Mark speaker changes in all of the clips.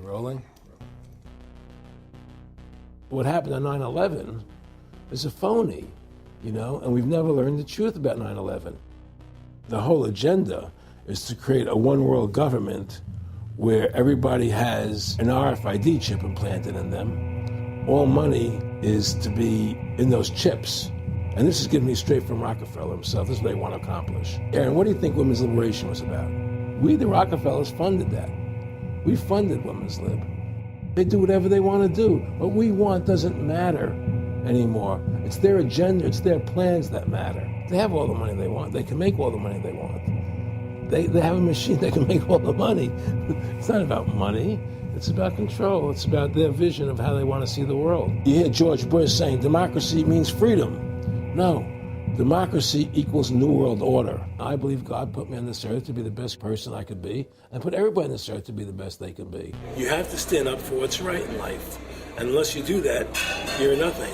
Speaker 1: Rolling? What happened on 9/11 is a phony, and we've never learned the truth about 9/11. The whole agenda is to create a one-world government where everybody has an RFID chip implanted in them. All money is to be in those chips. And this is given me straight from Rockefeller himself. This is what they want to accomplish. Aaron, what do you think women's liberation was about? We, the Rockefellers, funded that. We funded women's lib. They do whatever they want to do. What we want doesn't matter anymore. It's their agenda, it's their plans that matter. They have all the money they want. They can make all the money they want. They have a machine that can make all the money. It's not about money. It's about control. It's about their vision of how they want to see the world. You hear George Bush saying democracy means freedom. No. Democracy equals New World Order. I believe God put me on this earth to be the best person I could be, and put everybody on this earth to be the best they can be. You have to stand up for what's right in life. And unless you do that, you're nothing.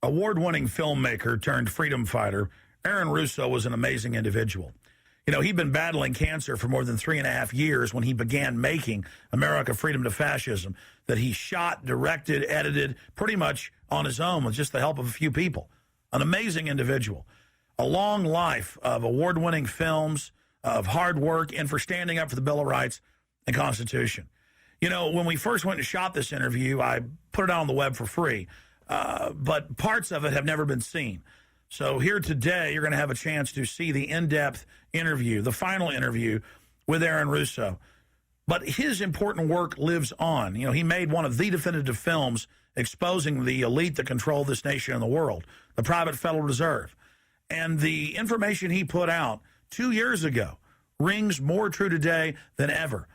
Speaker 2: Award-winning filmmaker turned freedom fighter, Aaron Russo was an amazing individual. He'd been battling cancer for more than 3.5 years when he began making America Freedom to Fascism, that he shot, directed, edited, pretty much on his own with just the help of a few people. An amazing individual. A long life of award-winning films, of hard work, and for standing up for the Bill of Rights and Constitution. When we first went and shot this interview, I put it out on the web for free. But parts of it have never been seen. So here today, you're going to have a chance to see the in-depth interview, the final interview with Aaron Russo. But his important work lives on. He made one of the definitive films exposing the elite that control this nation and the world, the private Federal Reserve. And the information he put out 2 years ago rings more true today than ever.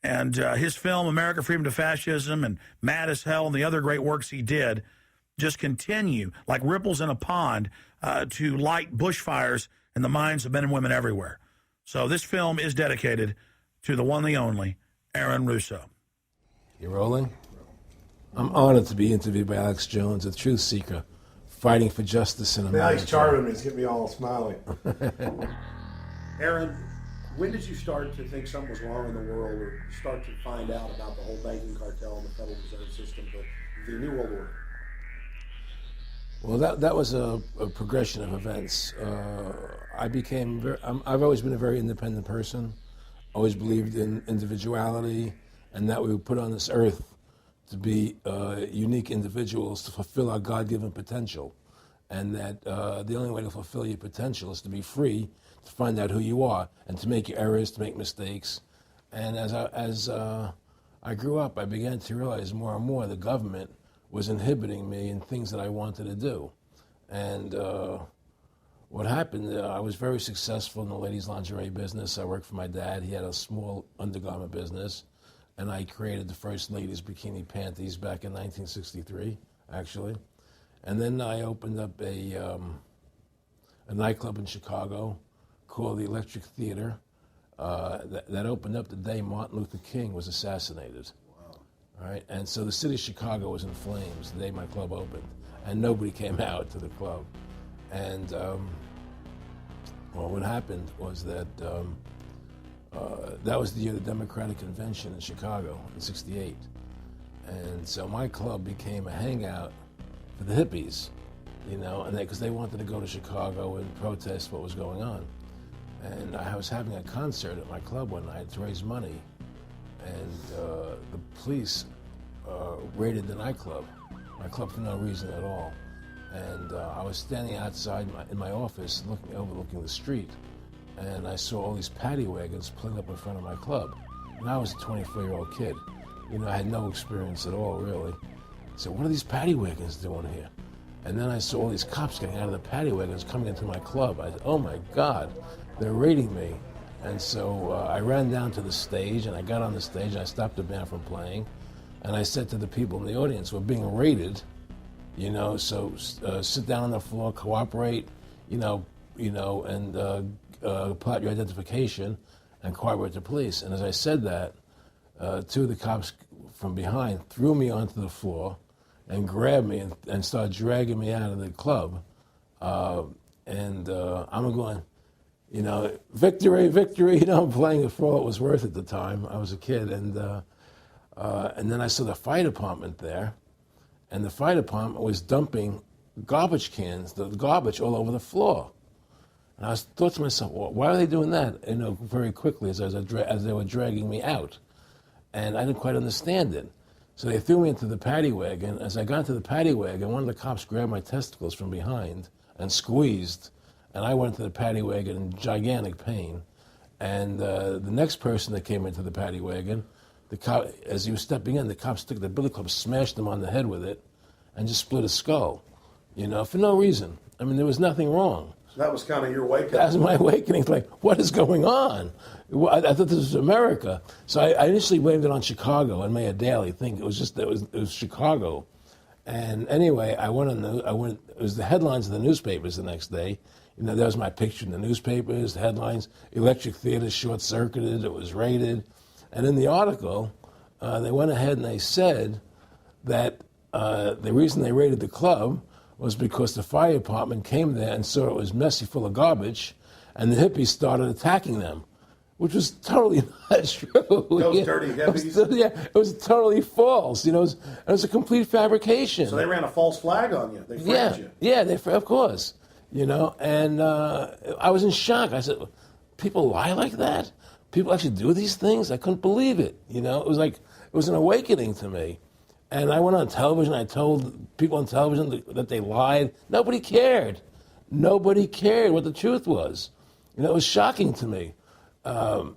Speaker 2: And his film, America Freedom to Fascism, and Mad as Hell, and the other great works he did just continue like ripples in a pond to light bushfires in the minds of men and women everywhere. So this film is dedicated to the one, the only, Aaron Russo.
Speaker 1: You rolling? I'm honored to be interviewed by Alex Jones, a truth seeker, fighting for justice in America.
Speaker 3: Now he's charming me. He's getting me all smiley.
Speaker 4: Aaron, when did you start to think something was wrong in the world, or start to find out about the whole banking cartel and the Federal Reserve System, the New World Order?
Speaker 1: Well, that was a progression of events. I've always been a very independent person, always believed in individuality, and that we were put on this earth to be unique individuals to fulfill our God-given potential, and that the only way to fulfill your potential is to be free, to find out who you are, and to make your errors, to make mistakes. And as I grew up, I began to realize more and more the government was inhibiting me in things that I wanted to do. And what happened, I was very successful in the ladies' lingerie business. I worked for my dad. He had a small undergarment business, and I created the first ladies' bikini panties back in 1963, actually. And then I opened up a nightclub in Chicago called the Electric Theater that opened up the day Martin Luther King was assassinated. All right, and so the city of Chicago was in flames the day my club opened, and nobody came out to the club. And what happened was that that was the year of the Democratic Convention in Chicago in '68, and so my club became a hangout for the hippies, and because they wanted to go to Chicago and protest what was going on. And I was having a concert at my club one night to raise money. And the police raided the nightclub, my club, for no reason at all. And I was standing outside in my office overlooking the street, and I saw all these paddy wagons pulling up in front of my club. And I was a 24-year-old kid. I had no experience at all, really. So what are these paddy wagons doing here? And then I saw all these cops getting out of the paddy wagons coming into my club. I said, oh my God, they're raiding me. And so I ran down to the stage, and I got on the stage, and I stopped the band from playing, and I said to the people in the audience, we're being raided, so sit down on the floor, cooperate, and pull out your identification and cooperate with the police. And as I said that, two of the cops from behind threw me onto the floor and grabbed me and started dragging me out of the club. I'm going, you know, victory, victory. You know, I'm playing it for all it was worth at the time. I was a kid, and then I saw the fire department there, and the fire department was dumping garbage cans, the garbage all over the floor. And I thought to myself, well, why are they doing that? You know, very quickly as they were dragging me out, and I didn't quite understand it. So they threw me into the paddy wagon. As I got into the paddy wagon, one of the cops grabbed my testicles from behind and squeezed, and I went into the paddy wagon in gigantic pain. And the next person that came into the paddy wagon, the cop, as he was stepping in, the cops took the billy club, smashed him on the head with it, and just split his skull, you know, for no reason. I mean, there was nothing wrong.
Speaker 4: So that was kind of your wake-up.
Speaker 1: That was my awakening. It's like, what is going on? I thought this was America. So I initially blamed it on Chicago and made a daily thing. It was Chicago. And anyway, it was the headlines of the newspapers the next day. You know, there was my picture in the newspapers, the headlines, electric theater short-circuited, it was raided. And in the article, they went ahead and they said that the reason they raided the club was because the fire department came there and saw it was messy, full of garbage, and the hippies started attacking them, which was totally not true.
Speaker 4: Those dirty hippies?
Speaker 1: It was totally false. You know, it was a complete fabrication.
Speaker 4: So they ran a false flag on you. They framed you.
Speaker 1: Yeah, of course. You know, and I was in shock. I said, people lie like that? People actually do these things? I couldn't believe it. You know, it was an awakening to me. And I went on television. I told people on television that they lied. Nobody cared. Nobody cared what the truth was. You know, it was shocking to me. And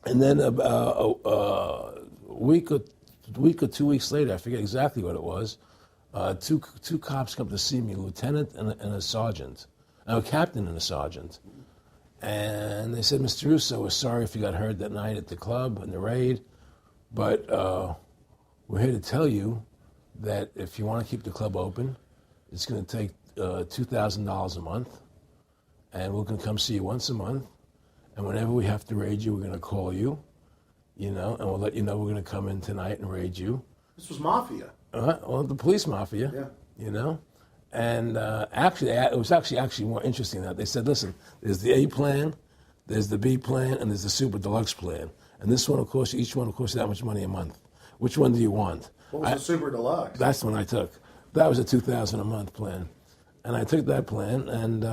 Speaker 1: then a week or 2 weeks later, I forget exactly what it was, two cops come to see me, a lieutenant and a sergeant, a captain and a sergeant. And they said, Mr. Russo, we're sorry if you got hurt that night at the club in the raid, but we're here to tell you that if you want to keep the club open, it's going to take $2,000 a month, and we're going to come see you once a month, and whenever we have to raid you, we're going to call you, you know, and we'll let you know we're going to come in tonight and raid you.
Speaker 4: This was mafia.
Speaker 1: Well, the police mafia, you know. And actually, it was actually more interesting than that. They said, listen, there's the A plan, there's the B plan, and there's the super deluxe plan. And this one, of course, each one will cost you that much money a month. Which one do you want?
Speaker 4: What was the super deluxe?
Speaker 1: That's the one I took. That was a $2,000 a month plan. And I took that plan, and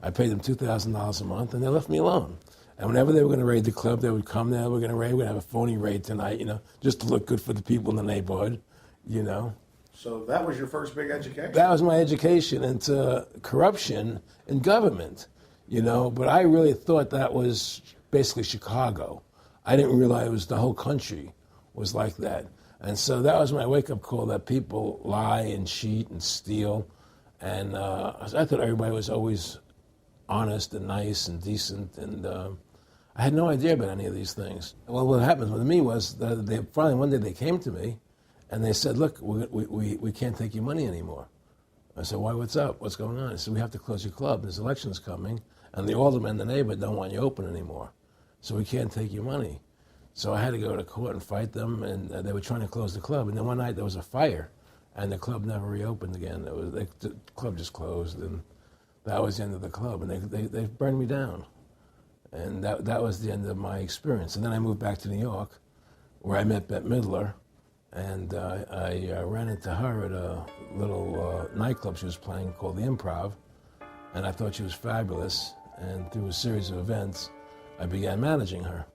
Speaker 1: I paid them $2,000 a month, and they left me alone. And whenever they were going to raid the club, they would come there, we're going to have a phony raid tonight, you know, just to look good for the people in the neighborhood, you know.
Speaker 4: So that was your first big education?
Speaker 1: That was my education into corruption in government, you know. But I really thought that was basically Chicago. I didn't realize it was the whole country was like that. And so that was my wake-up call, that people lie and cheat and steal. And I thought everybody was always honest and nice and decent. And I had no idea about any of these things. Well, what happened with me was that they finally one day they came to me and they said, look, we can't take your money anymore. I said, why, what's up? What's going on? They said, we have to close your club. There's elections coming, and the aldermen in the neighborhood don't want you open anymore. So we can't take your money. So I had to go to court and fight them, and they were trying to close the club. And then one night there was a fire, and the club never reopened again. The club just closed, and that was the end of the club. And they burned me down. And that was the end of my experience. And then I moved back to New York, where I met Bette Midler, and I ran into her at a little nightclub she was playing called The Improv, and I thought she was fabulous. And through a series of events, I began managing her.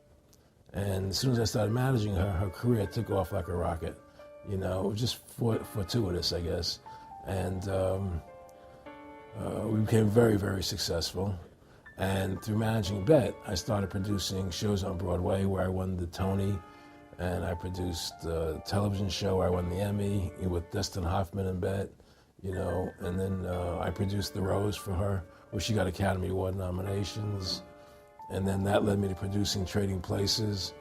Speaker 1: And as soon as I started managing her, her career took off like a rocket. You know, it was just fortuitous, I guess. And we became very, very successful. And through managing Bette, I started producing shows on Broadway where I won the Tony, and I produced a television show where I won the Emmy with Dustin Hoffman and Bette, you know. And then I produced The Rose for her, where she got Academy Award nominations. And then that led me to producing Trading Places,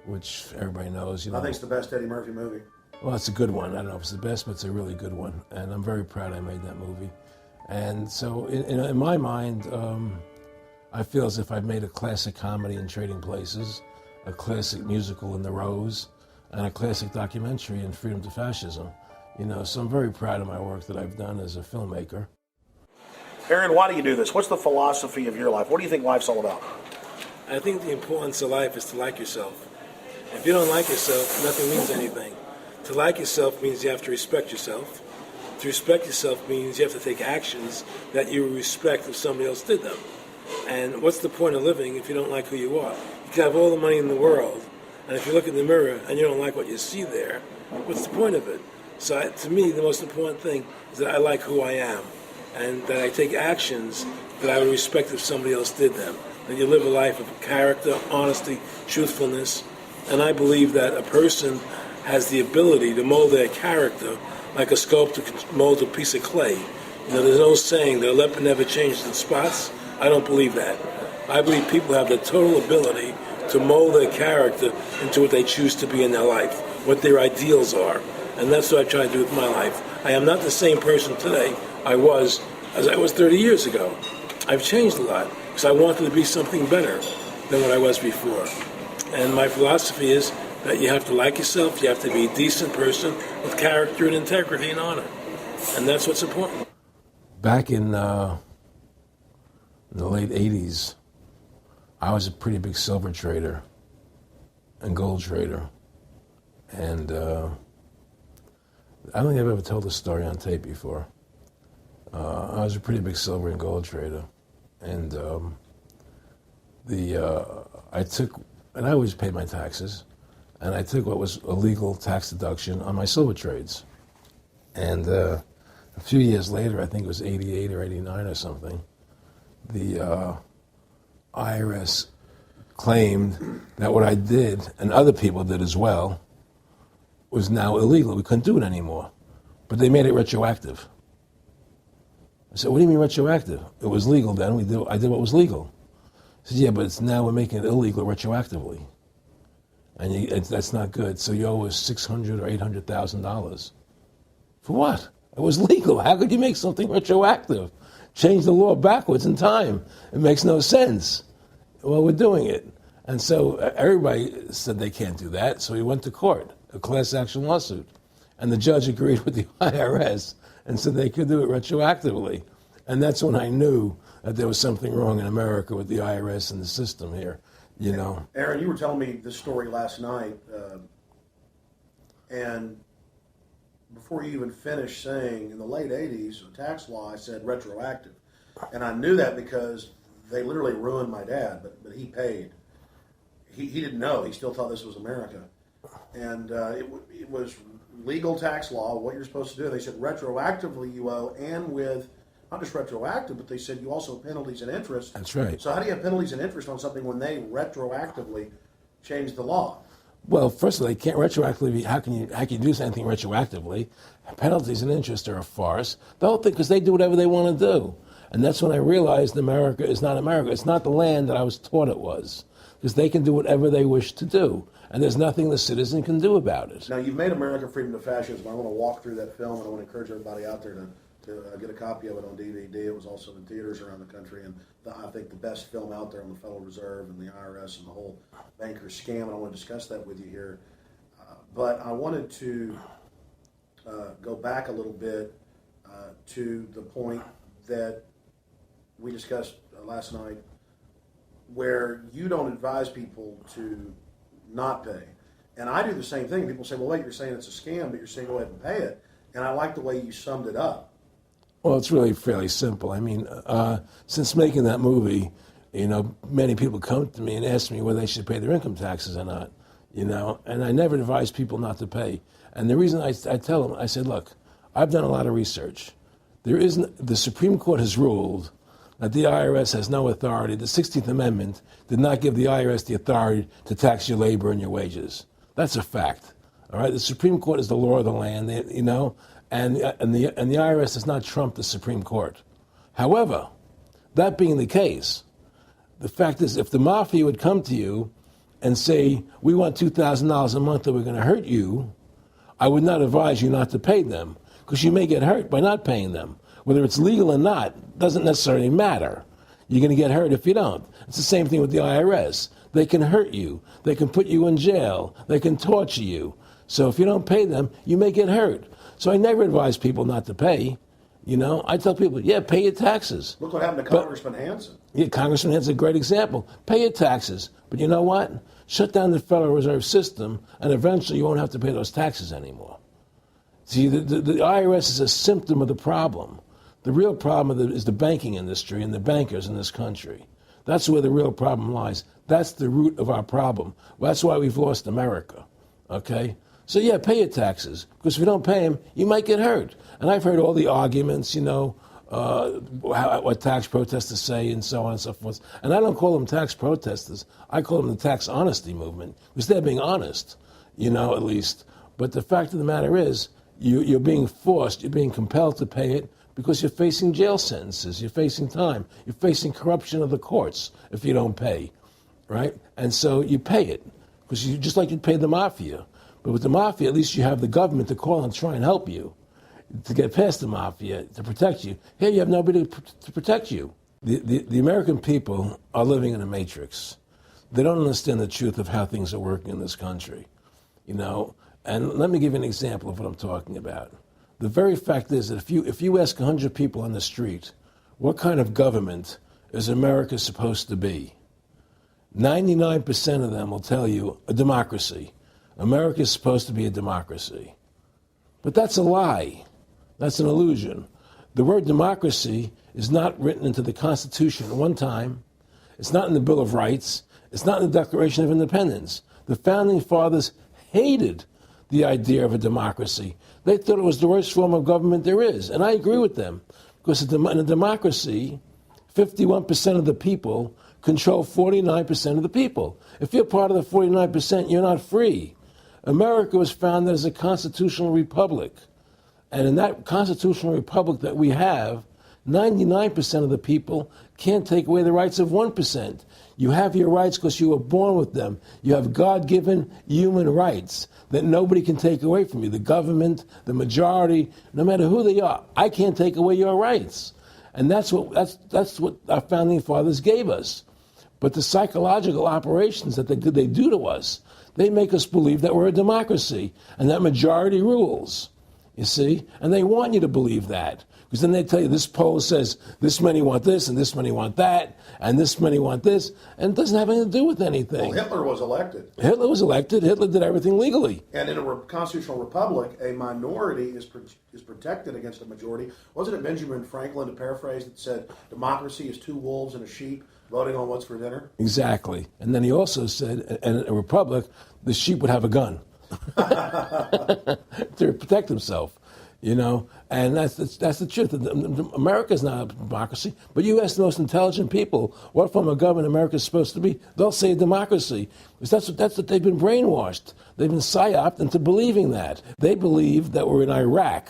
Speaker 1: which everybody knows. You know,
Speaker 4: I think it's the best Eddie Murphy movie.
Speaker 1: Well, it's a good one. I don't know if it's the best, but it's a really good one. And I'm very proud I made that movie. And so in my mind, I feel as if I've made a classic comedy in Trading Places. a classic musical in The Rose, and a classic documentary in Freedom to Fascism. You know, so I'm very proud of my work that I've done as a filmmaker.
Speaker 2: Aaron, why do you do this? What's the philosophy of your life? What do you think life's all about?
Speaker 1: I think the importance of life is to like yourself. If you don't like yourself, nothing means anything. To like yourself means you have to respect yourself. To respect yourself means you have to take actions that you respect if somebody else did them. And what's the point of living if you don't like who you are? You can have all the money in the world, and if you look in the mirror and you don't like what you see there, what's the point of it? So to me, the most important thing is that I like who I am, and that I take actions that I would respect if somebody else did them. That you live a life of character, honesty, truthfulness, and I believe that a person has the ability to mold their character like a sculptor can mold a piece of clay. You know, there's no saying their leopard never changed in spots. I don't believe that. I believe people have the total ability to mold their character into what they choose to be in their life, what their ideals are. And that's what I try to do with my life. I am not the same person today as I was 30 years ago. I've changed a lot because I wanted to be something better than what I was before. And my philosophy is that you have to like yourself, you have to be a decent person with character and integrity and honor. And that's what's important. Back in the late 80s, I was a pretty big silver trader and gold trader. And I don't think I've ever told this story on tape before. I was a pretty big silver and gold trader. And I always paid my taxes, and I took what was a legal tax deduction on my silver trades. And a few years later, I think it was 88 or 89 or something, the IRS claimed that what I did, and other people did as well, was now illegal. We couldn't do it anymore. But they made it retroactive. I said, what do you mean retroactive? It was legal then. I did what was legal. I said, yeah, but now we're making it illegal retroactively. And that's not good. So you owe us $600,000 or $800,000. For what? It was legal. How could you make something retroactive? Change the law backwards in time. It makes no sense. Well, we're doing it. And so everybody said they can't do that. So we went to court, a class action lawsuit. And the judge agreed with the IRS and said they could do it retroactively. And that's when I knew that there was something wrong in America with the IRS and the system here, you know.
Speaker 4: Aaron, you were telling me this story last night, and before you even finished saying, in the late 80s, the tax law, I said retroactive. And I knew that because they literally ruined my dad, but he paid. He didn't know. He still thought this was America. And it was legal tax law, what you're supposed to do. They said retroactively you owe, and with not just retroactive, but they said you also have penalties and interest.
Speaker 1: That's right.
Speaker 4: So how do you have penalties and interest on something when they retroactively change the law?
Speaker 1: Well, first of all, they can't retroactively. How can you do anything retroactively? Penalties and interest are a farce. The whole thing, because they do whatever they want to do. And that's when I realized America is not America. It's not the land that I was taught it was. Because they can do whatever they wish to do. And there's nothing the citizen can do about it.
Speaker 4: Now, you've made America Freedom to Fascism. I want to walk through that film, and I want to encourage everybody out there to get a copy of it on DVD. It was also in theaters around the country, and I think the best film out there on the Federal Reserve and the IRS and the whole banker scam, and I want to discuss that with you here. But I wanted to go back a little bit to the point that we discussed last night, where you don't advise people to not pay. And I do the same thing. People say, well, wait, you're saying it's a scam, but you're saying go ahead and pay it. And I like the way you summed it up.
Speaker 1: Well, it's really fairly simple. I mean, since making that movie, you know, many people come to me and ask me whether they should pay their income taxes or not, you know, and I never advise people not to pay. And the reason I tell them, I said, look, I've done a lot of research. The Supreme Court has ruled that the IRS has no authority. The 16th Amendment did not give the IRS the authority to tax your labor and your wages. That's a fact. All right, the Supreme Court is the law of the land, you know, and the IRS does not trump the Supreme Court. However, that being the case, the fact is, if the mafia would come to you and say, we want $2,000 a month or we're going to hurt you, I would not advise you not to pay them, because you may get hurt by not paying them. Whether it's legal or not doesn't necessarily matter. You're going to get hurt if you don't. It's the same thing with the IRS. They can hurt you. They can put you in jail. They can torture you. So if you don't pay them, you may get hurt. So I never advise people not to pay. You know, I tell people, yeah, pay your taxes.
Speaker 4: Look what happened to Congressman Hansen.
Speaker 1: Yeah, Congressman Hansen's a great example. Pay your taxes. But you know what? Shut down the Federal Reserve System, and eventually you won't have to pay those taxes anymore. See, the IRS is a symptom of the problem. The real problem is the banking industry and the bankers in this country. That's where the real problem lies. That's the root of our problem. That's why we've lost America, okay? So, yeah, pay your taxes, because if you don't pay them, you might get hurt. And I've heard all the arguments, you know, what tax protesters say and so on and so forth. And I don't call them tax protesters. I call them the tax honesty movement, because they're being honest, you know, at least. But the fact of the matter is, you're being forced, you're being compelled to pay it because you're facing jail sentences, you're facing time, you're facing corruption of the courts if you don't pay, right? And so you pay it, because you just like you'd pay the mafia. But with the mafia, at least you have the government to call and try and help you to get past the mafia, to protect you. Here you have nobody to protect you. The American people are living in a matrix. They don't understand the truth of how things are working in this country, you know. And let me give you an example of what I'm talking about. The very fact is that if you ask 100 people on the street, what kind of government is America supposed to be? 99% of them will tell you a democracy. America is supposed to be a democracy. But that's a lie. That's an illusion. The word democracy is not written into the Constitution at one time. It's not in the Bill of Rights. It's not in the Declaration of Independence. The Founding Fathers hated the idea of a democracy. They thought it was the worst form of government there is. And I agree with them, because in a democracy, 51% of the people control 49% of the people. If you're part of the 49%, you're not free. America was founded as a constitutional republic. And in that constitutional republic that we have, 99% of the people can't take away the rights of 1%. You have your rights because you were born with them. You have God-given human rights that nobody can take away from you. The government, the majority, no matter who they are, I can't take away your rights. And that's what our founding fathers gave us. But the psychological operations that they do to us, they make us believe that we're a democracy and that majority rules, you see? And they want you to believe that. Because then they tell you this poll says this many want this and this many want that and this many want this, and it doesn't have anything to do with anything.
Speaker 4: Well, Hitler was elected.
Speaker 1: Hitler was elected. Hitler did everything legally.
Speaker 4: And in a constitutional republic, a minority is protected against a majority. Wasn't it Benjamin Franklin, to paraphrase, that said democracy is two wolves and a sheep voting on what's for dinner?
Speaker 1: Exactly. And then he also said, in a republic, the sheep would have a gun to protect himself. You know, and that's the truth. America's not a democracy, but you ask the most intelligent people what form of government America is supposed to be, they'll say democracy. Because that's what they've been brainwashed. They've been psyoped into believing that. They believe that we're in Iraq.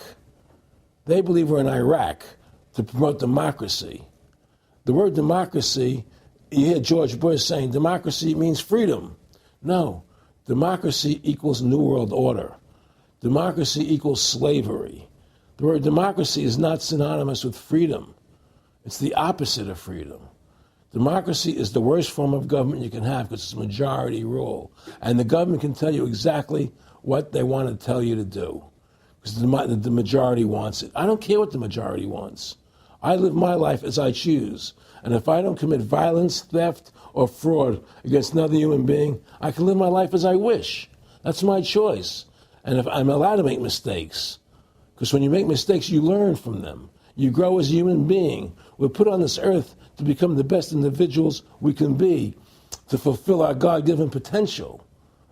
Speaker 1: They believe we're in Iraq to promote democracy. The word democracy, you hear George Bush saying democracy means freedom. No, democracy equals New World Order. Democracy equals slavery. The word democracy is not synonymous with freedom. It's the opposite of freedom. Democracy is the worst form of government you can have because it's majority rule. And the government can tell you exactly what they want to tell you to do because the majority wants it. I don't care what the majority wants. I live my life as I choose. And if I don't commit violence, theft, or fraud against another human being, I can live my life as I wish. That's my choice. And if I'm allowed to make mistakes, because when you make mistakes, you learn from them. You grow as a human being. We're put on this earth to become the best individuals we can be, to fulfill our God-given potential,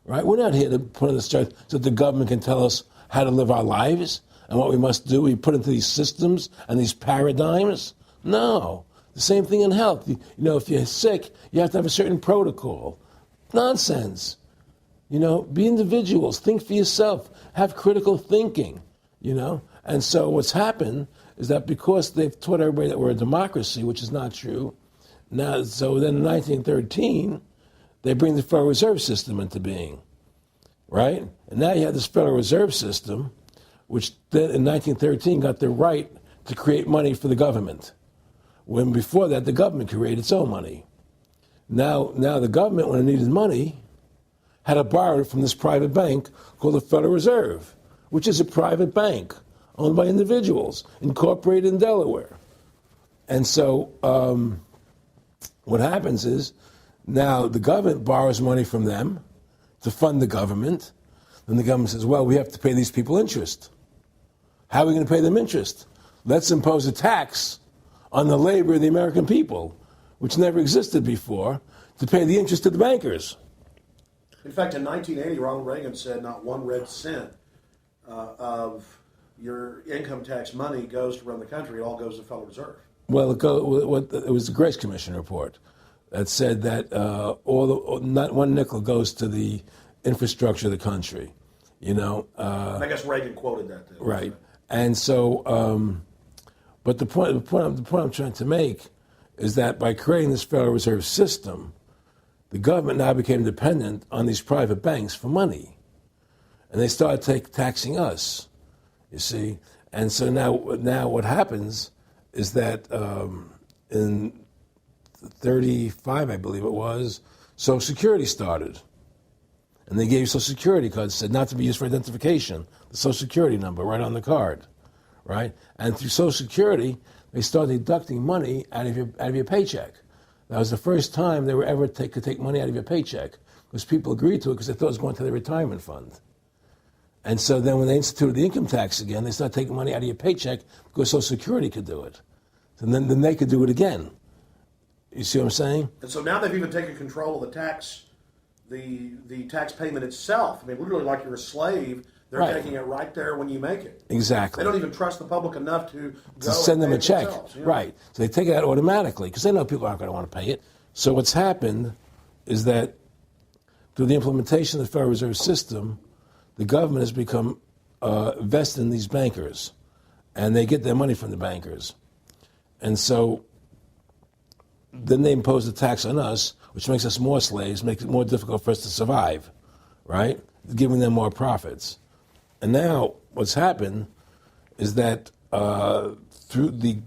Speaker 1: right? We're not here to put on this earth so that the government can tell us how to live our lives and what we must do. We put into these systems and these paradigms. No. The same thing in health. You know, if you're sick, you have to have a certain protocol. Nonsense. You know, be individuals, think for yourself, have critical thinking, you know. And so what's happened is that because they've taught everybody that we're a democracy, which is not true, now, so then in 1913, they bring the Federal Reserve System into being, right? And now you have this Federal Reserve System, which then in 1913 got the right to create money for the government, when before that the government created its own money. Now the government, when it needed money, had to borrow it from this private bank called the Federal Reserve, which is a private bank owned by individuals, incorporated in Delaware. And so what happens is now the government borrows money from them to fund the government. Then the government says, well, we have to pay these people interest. How are we going to pay them interest? Let's impose a tax on the labor of the American people, which never existed before, to pay the interest to the bankers.
Speaker 4: In fact, in 1980, Ronald Reagan said not 1 red cent of your income tax money goes to run the country. It all goes to the Federal Reserve.
Speaker 1: Well, it was the Grace Commission report that said that not one nickel goes to the infrastructure of the country.
Speaker 4: And I guess Reagan quoted that too.
Speaker 1: Right. And so, but the point I'm trying to make is that by creating this Federal Reserve System, the government now became dependent on these private banks for money. And they started taxing us, you see. And so now what happens is that in 1935, I believe it was, Social Security started. And they gave Social Security cards, said not to be used for identification, the Social Security number right on the card, right? And through Social Security, they started deducting money out of your paycheck. That was the first time they were ever could take money out of your paycheck, because people agreed to it because they thought it was going to their retirement fund. And so then when they instituted the income tax again, they started taking money out of your paycheck because Social Security could do it. And then they could do it again. You see what I'm saying?
Speaker 4: And so now they've even taken control of the tax payment itself. I mean, literally like you're a slave. They're taking it right there when you make it.
Speaker 1: Exactly.
Speaker 4: They don't even trust the public enough to
Speaker 1: send them a check.
Speaker 4: Yeah.
Speaker 1: Right. So they take it out automatically because they know people aren't going to want to pay it. So what's happened is that through the implementation of the Federal Reserve System, the government has become vested in these bankers, and they get their money from the bankers. And so then they impose a tax on us, which makes us more slaves, makes it more difficult for us to survive, right? Giving them more profits. And now what's happened is that through the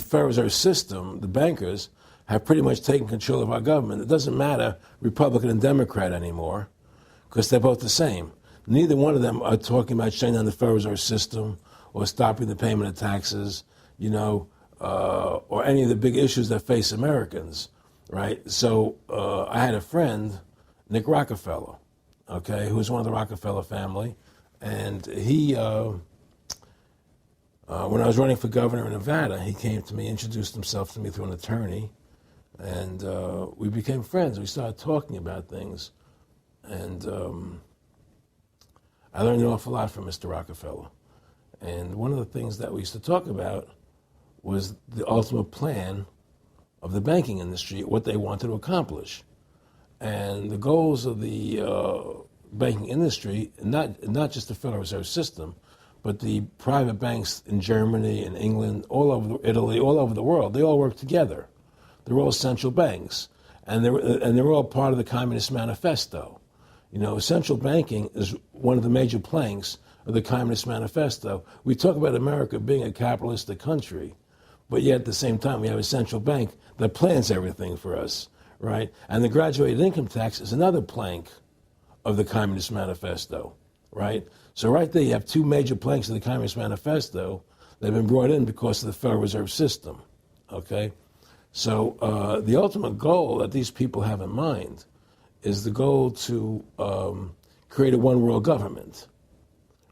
Speaker 1: Federal Reserve System, the bankers have pretty much taken control of our government. It doesn't matter Republican and Democrat anymore, because they're both the same. Neither one of them are talking about shutting down the Federal Reserve System or stopping the payment of taxes, or any of the big issues that face Americans, right? So I had a friend, Nick Rockefeller, okay, who was one of the Rockefeller family, and he, when I was running for governor in Nevada, he came to me, introduced himself to me through an attorney, and we became friends. We started talking about things, and I learned an awful lot from Mr. Rockefeller. And one of the things that we used to talk about was the ultimate plan of the banking industry, what they wanted to accomplish. And the goals of the banking industry, not just the Federal Reserve System, but the private banks in Germany and England, all over Italy, all over the world, they all work together. They're all central banks, and they're all part of the Communist Manifesto. Central banking is one of the major planks of the Communist Manifesto. We talk about America being a capitalistic country, but yet at the same time we have a central bank that plans everything for us, right? And the graduated income tax is another plank of the Communist Manifesto, right? So right there you have two major planks of the Communist Manifesto that have been brought in because of the Federal Reserve System, okay? So the ultimate goal that these people have in mind is the goal to create a one-world government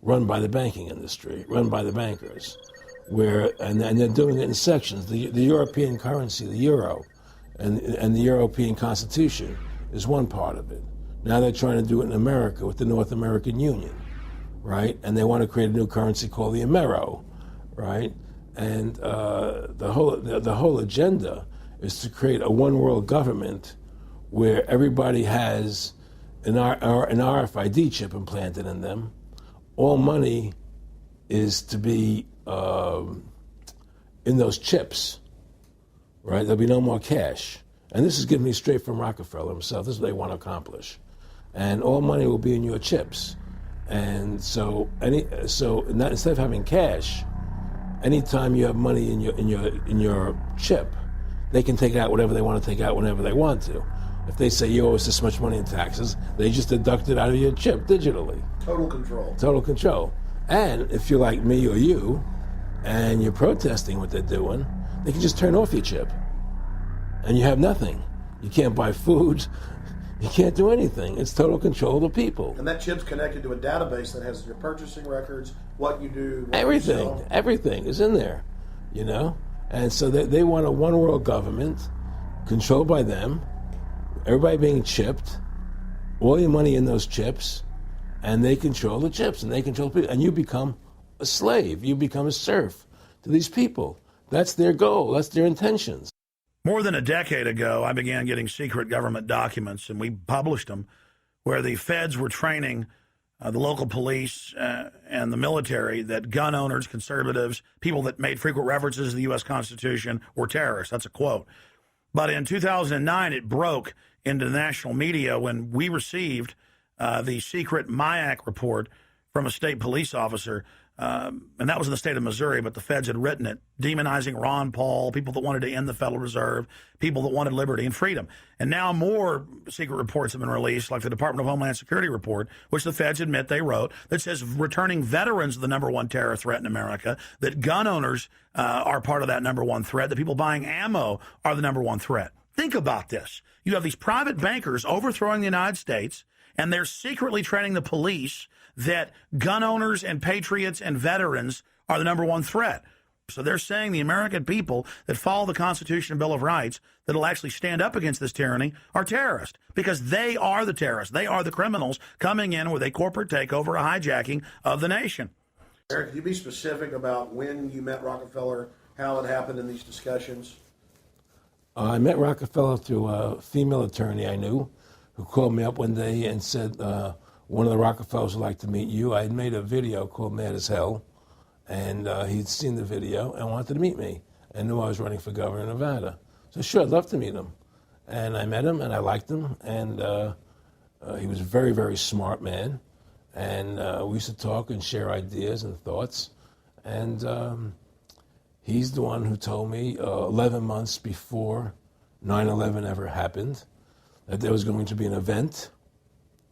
Speaker 1: run by the banking industry, run by the bankers, and they're doing it in sections. The European currency, the euro, and the European Constitution is one part of it. Now they're trying to do it in America with the North American Union, right? And they want to create a new currency called the Amero, right? And the whole agenda is to create a one-world government where everybody has an RFID chip implanted in them. All money is to be in those chips, right? There'll be no more cash. And this is given me straight from Rockefeller himself. This is what they want to accomplish. And all money will be in your chips. And so instead of having cash, anytime you have money in your chip, they can take out whatever they want to take out whenever they want to. If they say you owe us this much money in taxes, they just deduct it out of your chip digitally.
Speaker 4: Total control.
Speaker 1: Total control. And if you're like me or you, and you're protesting what they're doing, they can just turn off your chip. And you have nothing. You can't buy food. You can't do anything. It's total control of the people.
Speaker 4: And that chip's connected to a database that has your purchasing records, what you do, what
Speaker 1: Everything.
Speaker 4: you sell.
Speaker 1: Everything is in there, you know? And so they want a one world government controlled by them, everybody being chipped, all your money in those chips, and they control the chips, and they control people. And you become a slave. You become a serf to these people. That's their goal. That's their intentions.
Speaker 2: More than a decade ago, I began getting secret government documents, and we published them, where the feds were training the local police and the military that gun owners, conservatives, people that made frequent references to the U.S. Constitution were terrorists. That's a quote. But in 2009, it broke into the national media when we received the secret MIAC report from a state police officer. And that was in the state of Missouri, but the feds had written it, demonizing Ron Paul, people that wanted to end the Federal Reserve, people that wanted liberty and freedom. And now more secret reports have been released, like the Department of Homeland Security report, which the feds admit they wrote, that says returning veterans are the number one terror threat in America, that gun owners are part of that number one threat, that people buying ammo are the number one threat. Think about this. You have these private bankers overthrowing the United States, and they're secretly training the police that gun owners and patriots and veterans are the number one threat. So they're saying the American people that follow the Constitution and Bill of Rights that'll actually stand up against this tyranny are terrorists, because they are the terrorists. They are the criminals coming in with a corporate takeover, a hijacking of the nation.
Speaker 4: Eric, could you be specific about when you met Rockefeller, how it happened in these discussions?
Speaker 1: I met Rockefeller through a female attorney I knew who called me up one day and said, one of the Rockefellers would like to meet you. I had made a video called Mad as Hell, and he'd seen the video and wanted to meet me and knew I was running for governor of Nevada. So sure, I'd love to meet him. And I met him, and I liked him, and he was a very, very smart man. And we used to talk and share ideas and thoughts. And he's the one who told me 11 months before 9/11 ever happened that there was going to be an event.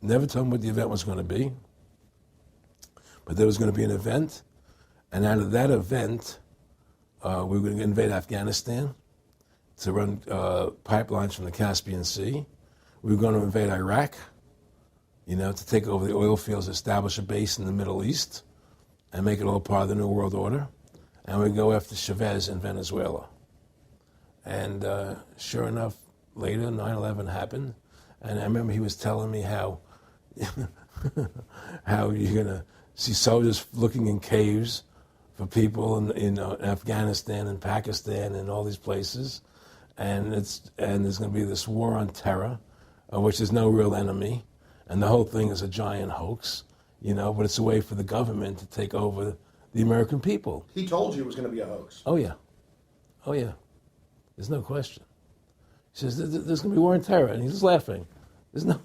Speaker 1: Never told him what the event was going to be, but there was going to be an event, and out of that event, we were going to invade Afghanistan to run pipelines from the Caspian Sea. We were going to invade Iraq, you know, to take over the oil fields, establish a base in the Middle East, and make it all part of the New World Order. And we'd go after Chavez in Venezuela. And sure enough, later, 9/11 happened, and I remember he was telling me how how you're going to see soldiers looking in caves for people in Afghanistan and Pakistan and all these places. And there's going to be this war on terror, which is no real enemy. And the whole thing is a giant hoax, you know, but it's a way for the government to take over the American people.
Speaker 4: He told you it was going to be a hoax.
Speaker 1: Oh, yeah. Oh, yeah. There's no question. He says, there's going to be war on terror. And he's just laughing. There's no,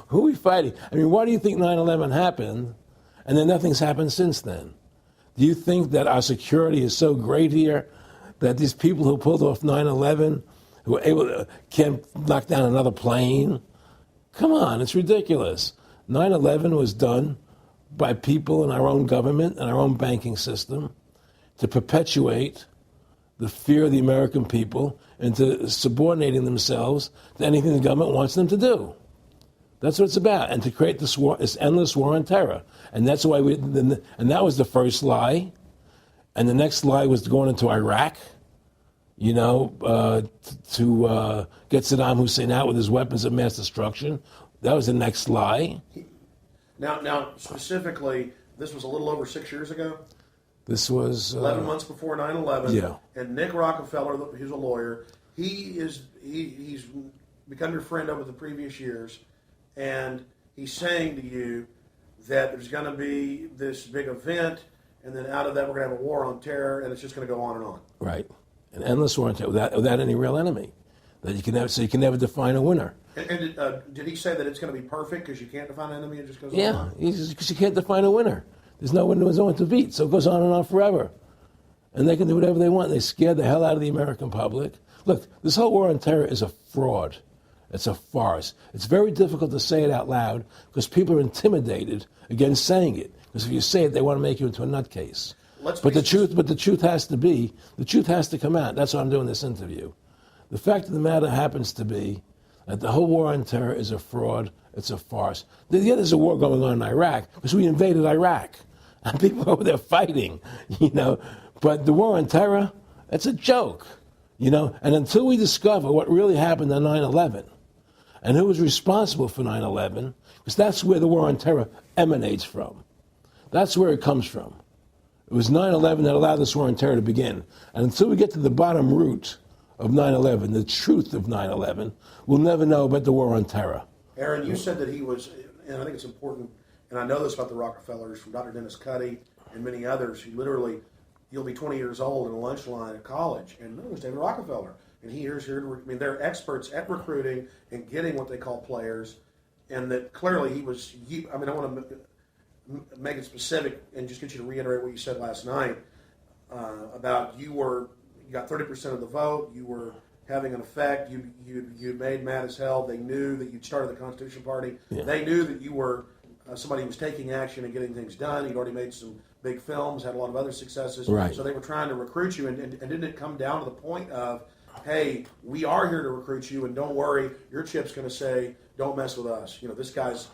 Speaker 1: who are we fighting? I mean, why do you think 9/11 happened and then nothing's happened since then? Do you think that our security is so great here that these people who pulled off 9/11, who were able to, can't knock down another plane? Come on, it's ridiculous. 9/11 was done by people in our own government and our own banking system to perpetuate the fear of the American people into subordinating themselves to anything the government wants them to do. That's what it's about, and to create this war, this endless war on terror. And that's why and that was the first lie. And the next lie was going into Iraq, you know, to get Saddam Hussein out with his weapons of mass destruction. That was the next lie.
Speaker 4: Now, specifically, this was a little over 6 years ago?
Speaker 1: This was
Speaker 4: 11 months before 9/11.
Speaker 1: Yeah.
Speaker 4: And Nick Rockefeller, who's a lawyer, he's become your friend over the previous years, and he's saying to you that there's going to be this big event, and then out of that we're going to have a war on terror, and it's just going to go on and on.
Speaker 1: Right, an endless war on terror without any real enemy. That you can never, so you can never define a winner.
Speaker 4: And did he say that it's going to be perfect because you can't define an enemy? It just goes on?
Speaker 1: Yeah, because you can't define a winner. There's no one to beat, so it goes on and on forever. and they can do whatever they want. They scare the hell out of the American public. Look, this whole war on terror is a fraud. It's a farce. It's very difficult to say it out loud because people are intimidated against saying it. Because if you say it, they want to make you into a nutcase. But the truth has to come out. That's why I'm doing this interview. The fact of the matter happens to be that the whole war on terror is a fraud. It's a farce. Yeah, there's a war going on in Iraq because we invaded Iraq. And people over there fighting, But the war on terror, it's a joke, And until we discover what really happened on 9/11 and who was responsible for 9/11, because that's where the war on terror emanates from. That's where it comes from. It was 9/11 that allowed this war on terror to begin. And until we get to the bottom root of 9/11, the truth of 9/11, we'll never know about the war on terror.
Speaker 4: Aaron, you said that he was, and I think it's important, and I know this about the Rockefellers from Dr. Dennis Cuddy and many others who literally, you'll be 20 years old in a lunch line at college, and it was David Rockefeller. And they're experts at recruiting and getting what they call players, and that clearly he was, I want to make it specific and just get you to reiterate what you said last night about you got 30% of the vote, you were having an effect, you made mad as hell, they knew that you'd started the Constitution Party, They knew that you were somebody who was taking action and getting things done, you'd already made some big films, had a lot of other successes,
Speaker 1: right.
Speaker 4: So they were trying to recruit you, and didn't it come down to the point of, hey, we are here to recruit you, and don't worry, your chip's going to say, don't mess with us. This guy's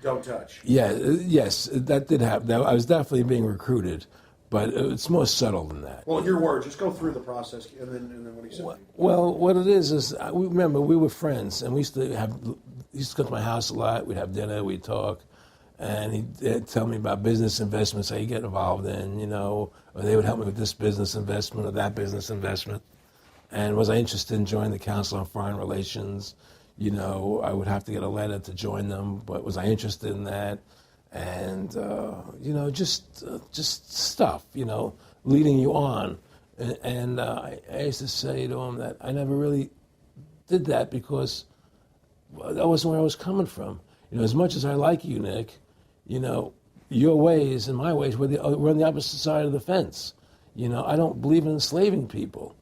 Speaker 4: don't touch.
Speaker 1: Yeah, yes, that did happen. I was definitely being recruited, but it's more subtle than that.
Speaker 4: Well, in your words, just go through the process, and then what he said.
Speaker 1: Well, what it is remember, we were friends, and he used to come to my house a lot. We'd have dinner, we'd talk, and he'd tell me about business investments that he'd get involved in, or they would help me with this business investment or that business investment. And was I interested in joining the Council on Foreign Relations? I would have to get a letter to join them, but was I interested in that? And, just stuff, leading you on. And I used to say to him that I never really did that because that wasn't where I was coming from. As much as I like you, Nick, your ways and my ways, we're on the opposite side of the fence. I don't believe in enslaving people,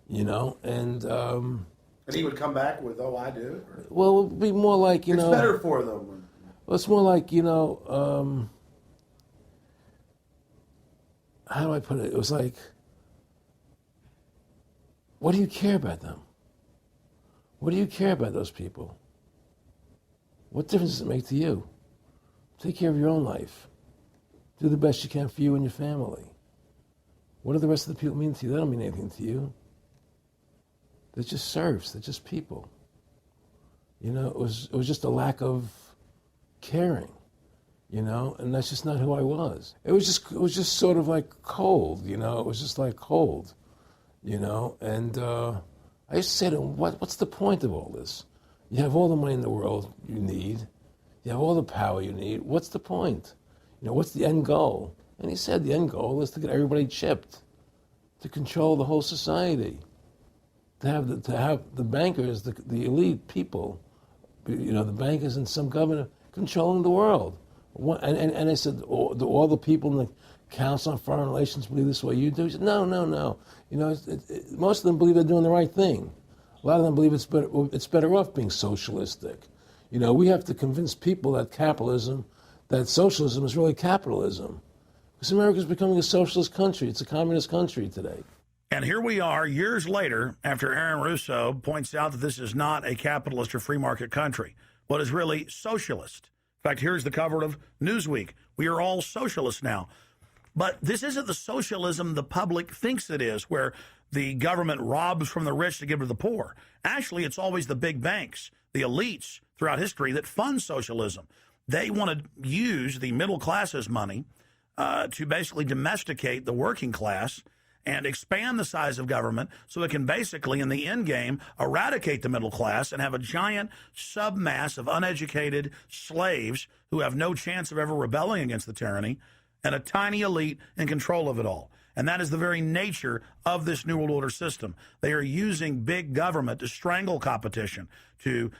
Speaker 4: And he would come back with, "Oh, I do." Or?
Speaker 1: Well, it would be more like,
Speaker 4: it's better for them.
Speaker 1: Well, it's more like, how do I put it? It was like, what do you care about them? What do you care about those people? What difference does it make to you? Take care of your own life. Do the best you can for you and your family. What do the rest of the people mean to you? They don't mean anything to you. They're just serfs. They're just people. It was just a lack of caring, and that's just not who I was. It was just sort of like cold, It was just like cold, And I used to say to him, what's the point of all this? You have all the money in the world you need. You have all the power you need. What's the point? What's the end goal? And he said the end goal is to get everybody chipped, to control the whole society. To have the bankers, the elite people, the bankers and some governor controlling the world. And I said, do all the people in the Council on Foreign Relations believe this way you do? He said, no. Most of them believe they're doing the right thing. A lot of them believe it's better off being socialistic. We have to convince people that socialism is really capitalism. Because America is becoming a socialist country. It's a communist country today.
Speaker 2: And here we are years later after Aaron Russo points out that this is not a capitalist or free market country, but is really socialist. In fact, here's the cover of Newsweek. We are all socialists now. But this isn't the socialism the public thinks it is, where the government robs from the rich to give to the poor. Actually, it's always the big banks, the elites throughout history that fund socialism. They want to use the middle class's money to basically domesticate the working class and expand the size of government so it can basically, in the end game, eradicate the middle class and have a giant submass of uneducated slaves who have no chance of ever rebelling against the tyranny, and a tiny elite in control of it all. And that is the very nature of this New World Order system. They are using big government to strangle competition, to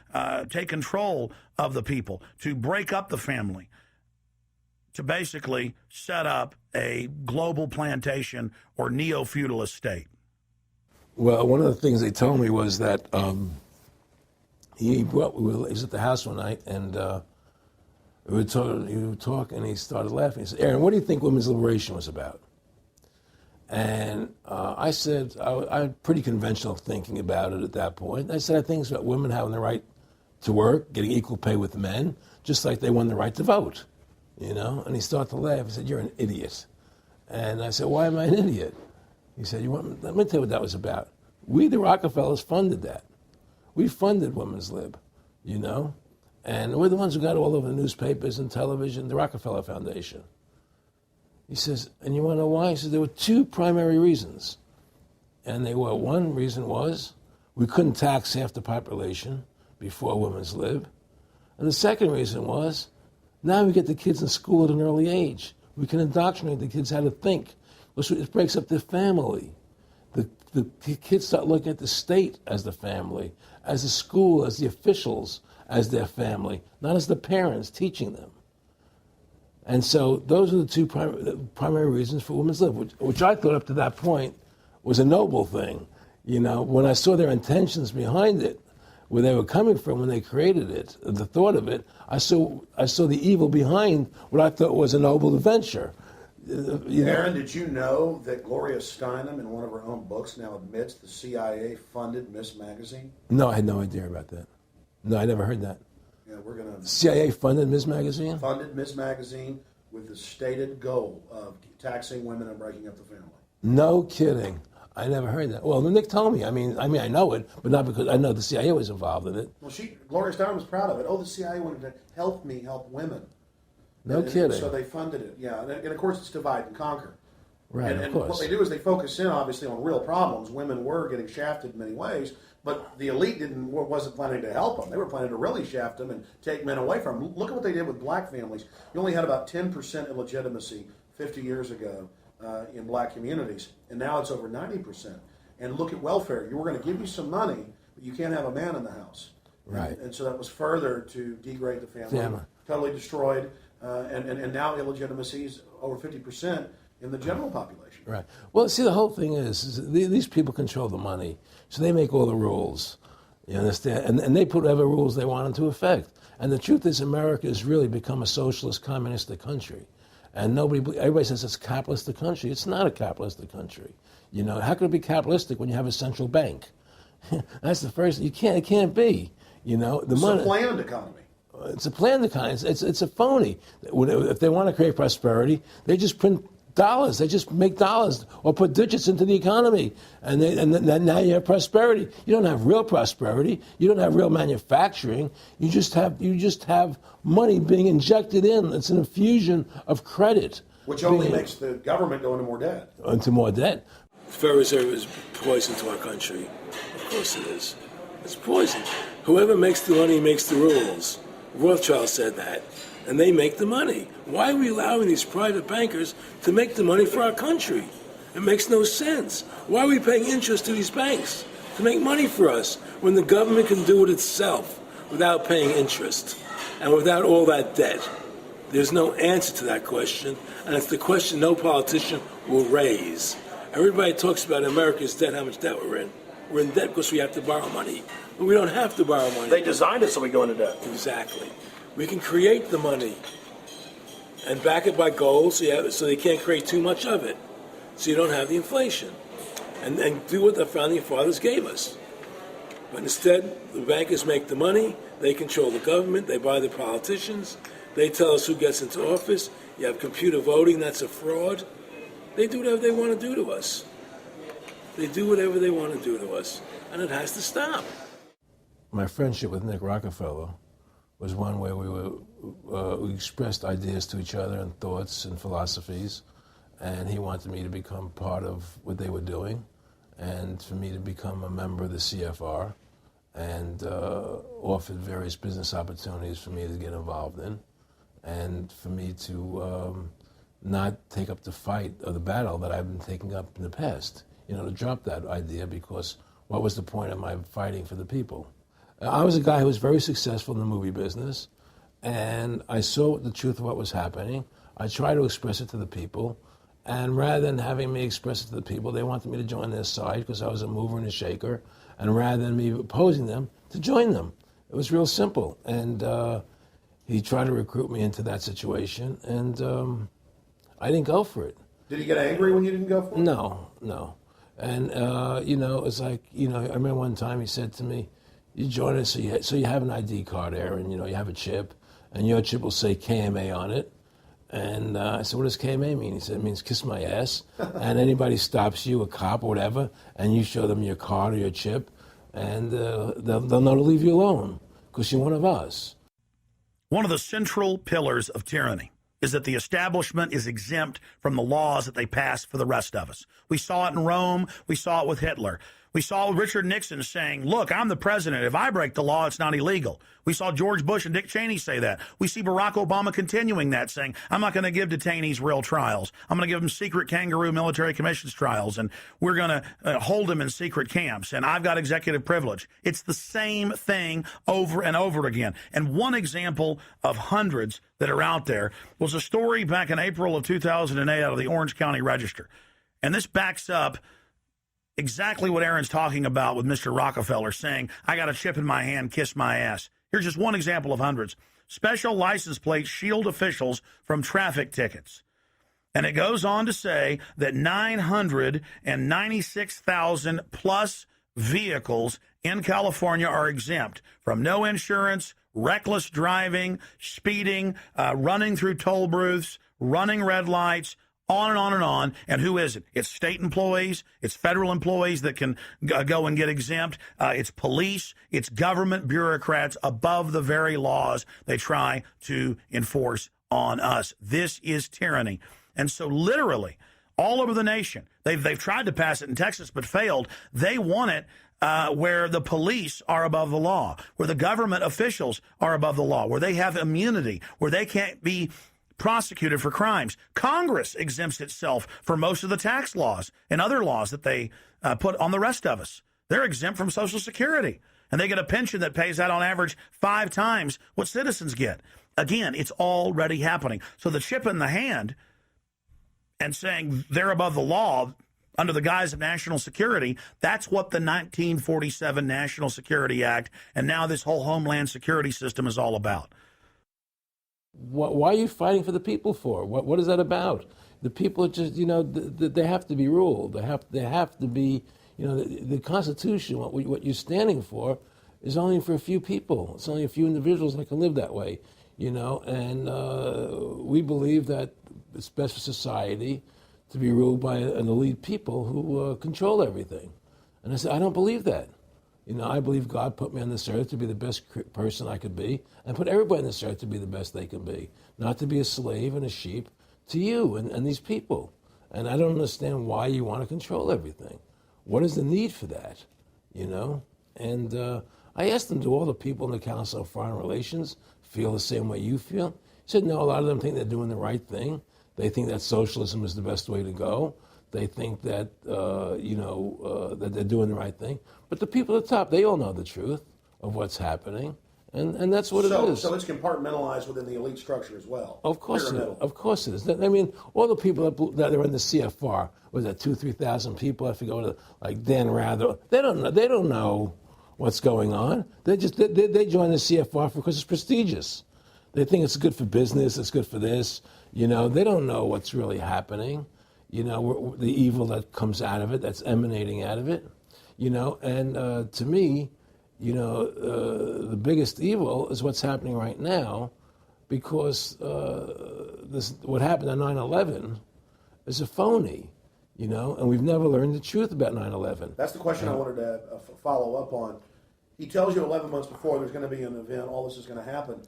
Speaker 2: take control of the people, to break up the family, to basically set up a global plantation or neo-feudalist state?
Speaker 1: Well, one of the things they told me was that he was at the house one night, and we were talking, and he started laughing. He said, "Aaron, what do you think women's liberation was about?" And I said, I had pretty conventional thinking about it at that point. I said, I think it's about women having the right to work, getting equal pay with men, just like they won the right to vote, you know? And he started to laugh. He said, "You're an idiot." And I said, "Why am I an idiot?" He said, let me tell you what that was about. We, the Rockefellers, funded that. We funded Women's Lib, you know? And we're the ones who got all over the newspapers and television, the Rockefeller Foundation. He says, and you want to know why? He says, there were two primary reasons. And they were, one reason was we couldn't tax half the population before Women's Lib. And the second reason was, now we get the kids in school at an early age. We can indoctrinate the kids how to think. It breaks up the family. The kids start looking at the state as the family, as the school, as the officials, as their family, not as the parents teaching them. And so those are the two primary reasons for Women's Lib, which I thought up to that point was a noble thing. You know, when I saw their intentions behind it, where they were coming from when they created it, the thought of it, I saw the evil behind what I thought was a noble venture.
Speaker 4: Aaron, did you know that Gloria Steinem, in one of her own books, now admits the CIA funded Miss Magazine?
Speaker 1: No, I had no idea about that. No, I never heard that.
Speaker 4: Yeah, we're going to...
Speaker 1: CIA funded Miss Magazine?
Speaker 4: Funded Miss Magazine with the stated goal of taxing women and breaking up the family.
Speaker 1: No kidding. I never heard that. Well, Nick told me. I mean, I know it, but not because I know the CIA was involved in it.
Speaker 4: Well, Gloria Steinem was proud of it. Oh, the CIA wanted to help women.
Speaker 1: No kidding.
Speaker 4: So they funded it, yeah. And of course, it's divide and conquer.
Speaker 1: Right,
Speaker 4: and
Speaker 1: of course.
Speaker 4: What they do is they focus in, obviously, on real problems. Women were getting shafted in many ways, but the elite wasn't planning to help them. They were planning to really shaft them and take men away from them. Look at what they did with black families. You only had about 10% illegitimacy 50 years ago in black communities, and now it's over 90%. And look at welfare. You were going to give you some money, but you can't have a man in the house.
Speaker 1: Right.
Speaker 4: And so that was further to degrade the family. Totally destroyed. And now illegitimacy is over 50% in the general population.
Speaker 1: Right. Well, see, the whole thing is these people control the money, so they make all the rules. You understand? And they put whatever rules they want into effect. And the truth is, America has really become a socialist, communistic country. And everybody says it's a capitalistic country. It's not a capitalistic country. You know, how could it be capitalistic when you have a central bank? That's the first. It can't be. You know,
Speaker 4: It's a planned economy.
Speaker 1: It's a planned economy. It's a phony. If they want to create prosperity, they just print dollars. They just make dollars or put digits into the economy, and now you have prosperity. You don't have real prosperity. You don't have real manufacturing. You just have money being injected in. It's an infusion of credit,
Speaker 4: which only makes the government go into more debt.
Speaker 1: Into more debt. The Federal Reserve is poison to our country. Of course it is. It's poison. Whoever makes the money makes the rules. Rothschild said that, and they make the money. Why are we allowing these private bankers to make the money for our country? It makes no sense. Why are we paying interest to these banks to make money for us when the government can do it itself without paying interest and without all that debt? There's no answer to that question, and it's the question no politician will raise. Everybody talks about America's debt, how much debt we're in. We're in debt because we have to borrow money. But we don't have to borrow money.
Speaker 4: They designed it so we go into debt.
Speaker 1: Exactly. We can create the money and back it by gold so they can't create too much of it. So you don't have the inflation. And do what the founding fathers gave us. But instead, the bankers make the money, they control the government, they buy the politicians, they tell us who gets into office. You have computer voting, that's a fraud. They do whatever they want to do to us. They do whatever they want to do to us. And it has to stop. My friendship with Nick Rockefeller was one where we expressed ideas to each other and thoughts and philosophies, and he wanted me to become part of what they were doing, and for me to become a member of the CFR, and offered various business opportunities for me to get involved in, and for me to not take up the fight or the battle that I've been taking up in the past, to drop that idea, because what was the point of my fighting for the people? I was a guy who was very successful in the movie business, and I saw the truth of what was happening. I try to express it to the people. And rather than having me express it to the people, they wanted me to join their side because I was a mover and a shaker. And rather than me opposing them, to join them. It was real simple. And he tried to recruit me into that situation. And I didn't go for it.
Speaker 4: Did he get angry when you didn't go for it?
Speaker 1: No. And, it's like, I remember one time he said to me, you join us, so you have an ID card, Aaron, you have a chip, and your chip will say KMA on it. And I said, what does KMA mean? He said, it means kiss my ass. And anybody stops you, a cop or whatever, and you show them your card or your chip, and they'll know to leave you alone because you're one of us.
Speaker 2: One of the central pillars of tyranny is that the establishment is exempt from the laws that they pass for the rest of us. We saw it in Rome. We saw it with Hitler. We saw Richard Nixon saying, look, I'm the president. If I break the law, it's not illegal. We saw George Bush and Dick Cheney say that. We see Barack Obama continuing that, saying, I'm not going to give detainees real trials. I'm going to give them secret kangaroo military commissions trials, and we're going to hold them in secret camps, and I've got executive privilege. It's the same thing over and over again. And one example of hundreds that are out there was a story back in April of 2008 out of the Orange County Register. And this backs up exactly what Aaron's talking about with Mr. Rockefeller saying, I got a chip in my hand, kiss my ass. Here's just one example of hundreds. Special license plates shield officials from traffic tickets. And it goes on to say that 996,000 plus vehicles in California are exempt from no insurance, reckless driving, speeding, running through toll booths, running red lights, on and on and on. And who is it? It's state employees. It's federal employees that can go and get exempt. It's police. It's government bureaucrats above the very laws they try to enforce on us. This is tyranny. And so literally all over the nation, they've tried to pass it in Texas but failed. They want it where the police are above the law, where the government officials are above the law, where they have immunity, where they can't be prosecuted for crimes. Congress exempts itself from most of the tax laws and other laws that they put on the rest of us. They're exempt from Social Security, and they get a pension that pays out on average 5 times what citizens get. Again, it's already happening. So the chip in the hand and saying they're above the law under the guise of national security, that's what the 1947 National Security Act and now this whole Homeland Security system is all about.
Speaker 1: Why are you fighting for the people for? What is that about? The people are just, they have to be ruled. They have to be, the Constitution, what you're standing for is only for a few people. It's only a few individuals that can live that way, and we believe that it's best for society to be ruled by an elite people who control everything. And I said, I don't believe that. I believe God put me on this earth to be the best person I could be and put everybody on this earth to be the best they can be, not to be a slave and a sheep to you and these people. And I don't understand why you want to control everything. What is the need for that, And I asked them, do all the people in the Council of Foreign Relations feel the same way you feel? He said, no, a lot of them think they're doing the right thing. They think that socialism is the best way to go. They think that, that they're doing the right thing. But the people at the top, they all know the truth of what's happening. And that's what it is.
Speaker 4: So it's compartmentalized within the elite structure as well.
Speaker 1: Of course it is. Of course it is. I mean, all the people that are in the CFR, was that 2,000-3,000 people? I forget, like Dan Rather. They don't know what's going on. They join the CFR because it's prestigious. They think it's good for business. It's good for this. They don't know what's really happening. The evil that comes out of it, that's emanating out of it, and to me, the biggest evil is what's happening right now, because what happened on 9/11 is a phony, and we've never learned the truth about 9/11.
Speaker 4: That's the question I wanted to follow up on. He tells you 11 months before there's going to be an event, all this is going to happen.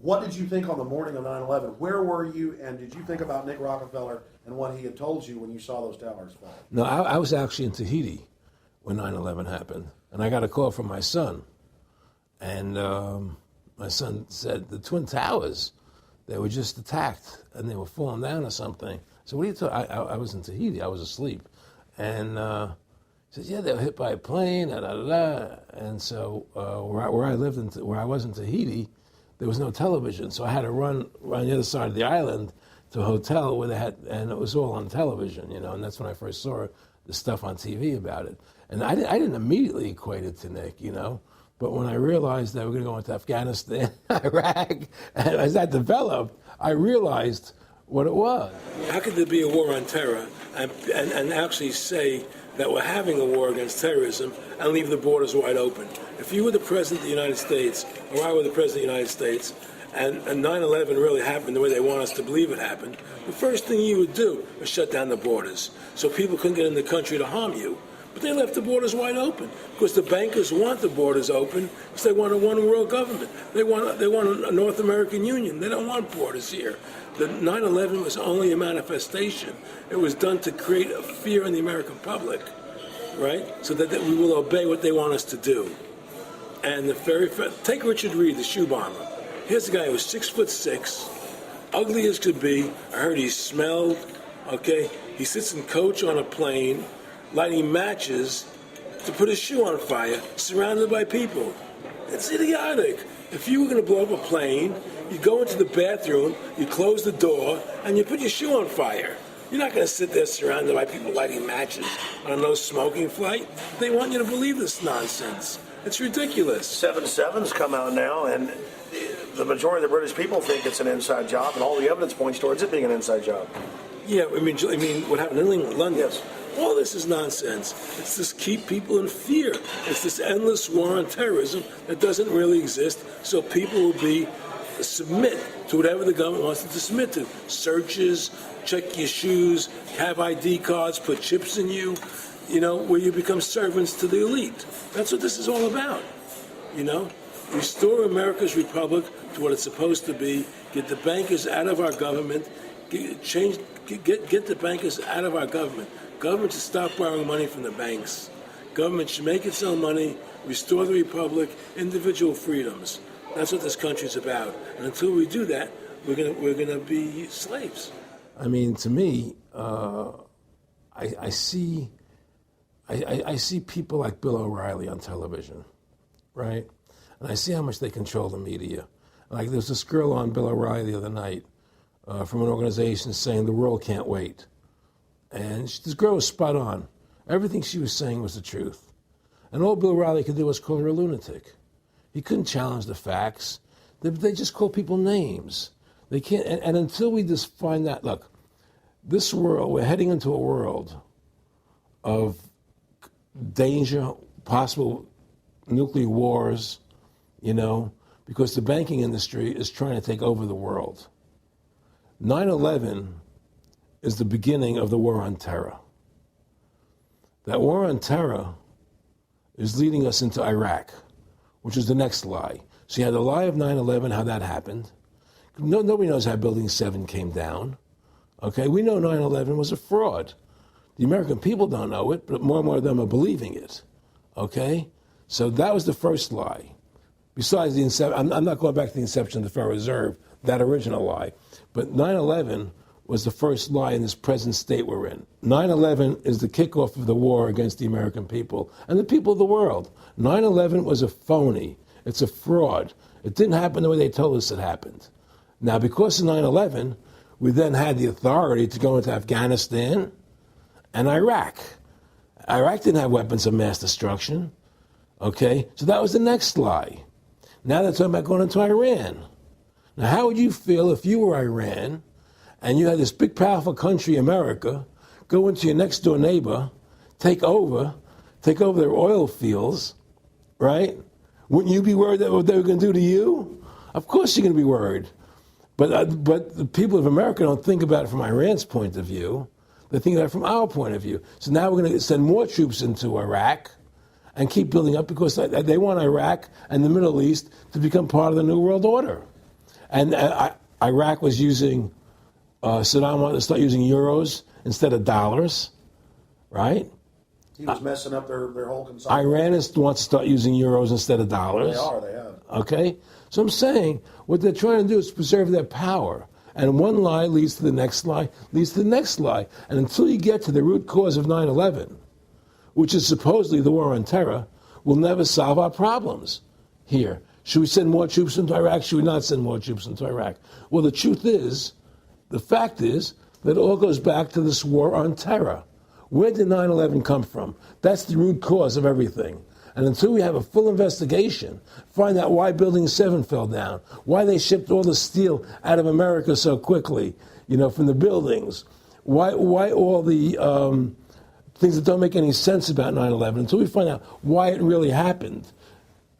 Speaker 4: What did you think on the morning of 9/11? Where were you, and did you think about Nick Rockefeller and what he had told you when you saw those towers fall?
Speaker 1: No, I was actually in Tahiti when 9/11 happened, and I got a call from my son. And my son said, the Twin Towers, they were just attacked, and they were falling down or something. So what are you talking? I was in Tahiti. I was asleep. And he said, yeah, they were hit by a plane, da-da-da-da. And so where I lived, where I was in Tahiti, there was no television, so I had to run the other side of the island to a hotel where they had, and it was all on television, and that's when I first saw the stuff on TV about it. And I didn't immediately equate it to Nick, but when I realized that we're going to go into Afghanistan, Iraq, and as that developed, I realized what it was. How could there be a war on terror and actually say that we're having a war against terrorism and leave the borders wide open? If you were the President of the United States, or I were the President of the United States, and 9/11 really happened the way they want us to believe it happened, the first thing you would do is shut down the borders so people couldn't get in the country to harm you. But they left the borders wide open because the bankers want the borders open because they want a one-world government. They want a North American Union. They don't want borders here. The 9/11 was only a manifestation. It was done to create a fear in the American public, right? So that we will obey what they want us to do. And take Richard Reed, the shoe bomber. Here's a guy who was 6'6", ugly as could be. I heard he smelled. Okay, he sits in coach on a plane, lighting matches to put his shoe on fire, surrounded by people. It's idiotic. If you were going to blow up a plane, you go into the bathroom, you close the door, and you put your shoe on fire. You're not going to sit there surrounded by people lighting matches on a no-smoking flight. They want you to believe this nonsense. It's ridiculous.
Speaker 4: 7/7's come out now, and the majority of the British people think it's an inside job, and all the evidence points towards it being an inside job.
Speaker 1: Yeah, I mean, what happened in London?
Speaker 4: Yes.
Speaker 1: All this is nonsense. It's just keep people in fear. It's this endless war on terrorism that doesn't really exist, so people will submit to whatever the government wants them to submit to. Searches, check your shoes, have ID cards, put chips in you, where you become servants to the elite. That's what this is all about, Restore America's republic to what it's supposed to be, get the bankers out of our government, get the bankers out of our government. Government should stop borrowing money from the banks. Government should make its own money, restore the republic, individual freedoms. That's what this country's about. And until we do that, we're gonna be slaves. I mean, to me, I see people like Bill O'Reilly on television, right? And I see how much they control the media. Like there was this girl on Bill O'Reilly the other night from an organization saying the world can't wait. And this girl was spot on. Everything she was saying was the truth. And all Bill O'Reilly could do was call her a lunatic. He couldn't challenge the facts. They just call people names. They can't, and until we just find that, look, this world, we're heading into a world of danger, possible nuclear wars, because the banking industry is trying to take over the world. 9/11 is the beginning of the war on terror. That war on terror is leading us into Iraq, which is the next lie. So you had the lie of 9/11, how that happened. Nobody knows how Building 7 came down. Okay, we know 9/11 was a fraud. The American people don't know it, but more and more of them are believing it. Okay, so that was the first lie. Besides the inception, I'm not going back to the inception of the Federal Reserve, that original lie. But 9/11 was the first lie in this present state we're in. 9/11 is the kickoff of the war against the American people and the people of the world. 9/11 was a phony. It's a fraud. It didn't happen the way they told us it happened. Now, because of 9/11, we then had the authority to go into Afghanistan and Iraq. Iraq didn't have weapons of mass destruction. Okay? So that was the next lie. Now they're talking about going into Iran. Now, how would you feel if you were Iran and you had this big, powerful country, America, go into your next-door neighbor, take over their oil fields, right? Wouldn't you be worried that what they were going to do to you? Of course you're going to be worried. But the people of America don't think about it from Iran's point of view. They think about it from our point of view. So now we're going to send more troops into Iraq and keep building up because they want Iraq and the Middle East to become part of the New World Order. And Iraq was using, Saddam wanted to start using euros instead of dollars, right?
Speaker 4: He was messing up their whole consumption.
Speaker 1: Iran wants to start using euros instead of dollars.
Speaker 4: They have.
Speaker 1: Okay? So I'm saying what they're trying to do is preserve their power. And one lie leads to the next lie, leads to the next lie. And until you get to the root cause of 9/11, which is supposedly the war on terror, we'll never solve our problems here. Should we send more troops into Iraq? Should we not send more troops into Iraq? Well, the truth is, the fact is that it all goes back to this war on terror. Where did 9/11 come from? That's the root cause of everything. And until we have a full investigation, find out why Building 7 fell down, why they shipped all the steel out of America so quickly, from the buildings, why all the things that don't make any sense about 9/11, until we find out why it really happened,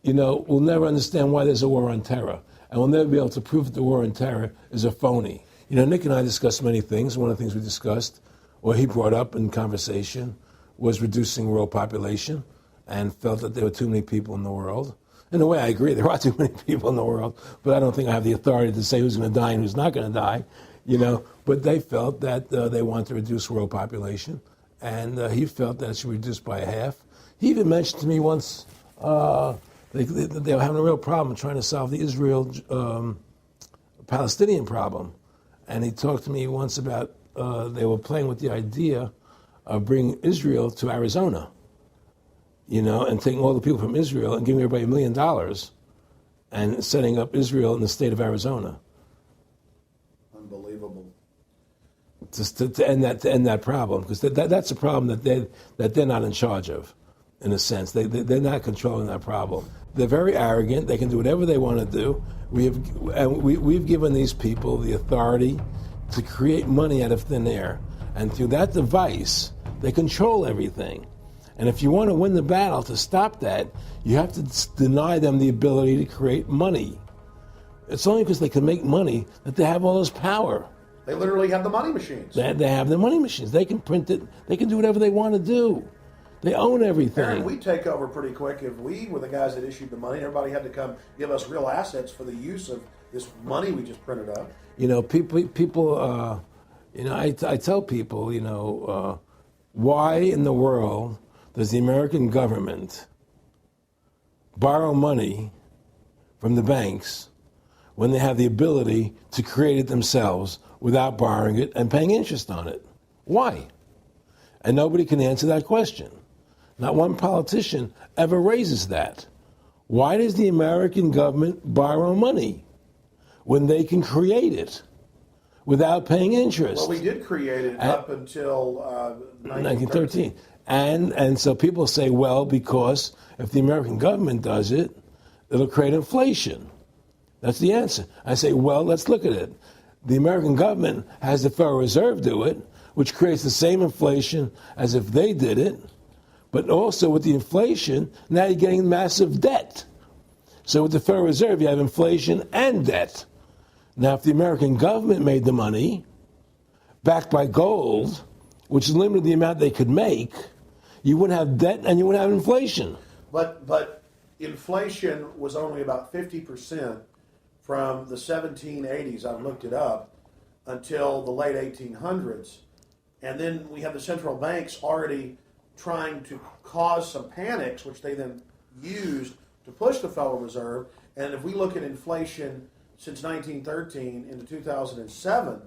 Speaker 1: we'll never understand why there's a war on terror. And we'll never be able to prove that the war on terror is a phony. Nick and I discussed many things. One of the things we discussed, or he brought up in conversation, was reducing world population, and felt that there were too many people in the world. In a way, I agree. There are too many people in the world, but I don't think I have the authority to say who's going to die and who's not going to die, But they felt that they wanted to reduce world population, and he felt that it should be reduced by half. He even mentioned to me once they were having a real problem trying to solve the Israel-Palestinian problem. And he talked to me once about they were playing with the idea of bringing Israel to Arizona, and taking all the people from Israel and giving everybody $1 million and setting up Israel in the state of Arizona.
Speaker 4: Unbelievable.
Speaker 1: To end that problem, because that's a problem that they're not in charge of, in a sense. They're not controlling that problem. They're very arrogant. They can do whatever they want to do. We've given these people the authority to create money out of thin air, and through that device, they control everything. And if you want to win the battle to stop that, you have to deny them the ability to create money. It's only because they can make money that they have all this power.
Speaker 4: They literally have the money machines.
Speaker 1: They have the money machines. They can print it. They can do whatever they want to do. They own everything.
Speaker 4: Aaron, we take over pretty quick. If we were the guys that issued the money, everybody had to come give us real assets for the use of this money we just printed up.
Speaker 1: People. I tell people, why in the world does the American government borrow money from the banks when they have the ability to create it themselves without borrowing it and paying interest on it? Why? And nobody can answer that question. Not one politician ever raises that. Why does the American government borrow money when they can create it without paying interest?
Speaker 4: Well, we did create it up until 1913.
Speaker 1: And so people say, well, because if the American government does it, it'll create inflation. That's the answer. I say, well, let's look at it. The American government has the Federal Reserve do it, which creates the same inflation as if they did it. But also with the inflation, now you're getting massive debt. So with the Federal Reserve, you have inflation and debt. Now, if the American government made the money, backed by gold, which limited the amount they could make, you wouldn't have debt and you wouldn't have inflation.
Speaker 4: But inflation was only about 50% from the 1780s, I've looked it up, until the late 1800s. And then we have the central banks already trying to cause some panics, which they then used to push the Federal Reserve. And if we look at inflation since 1913 into 2007,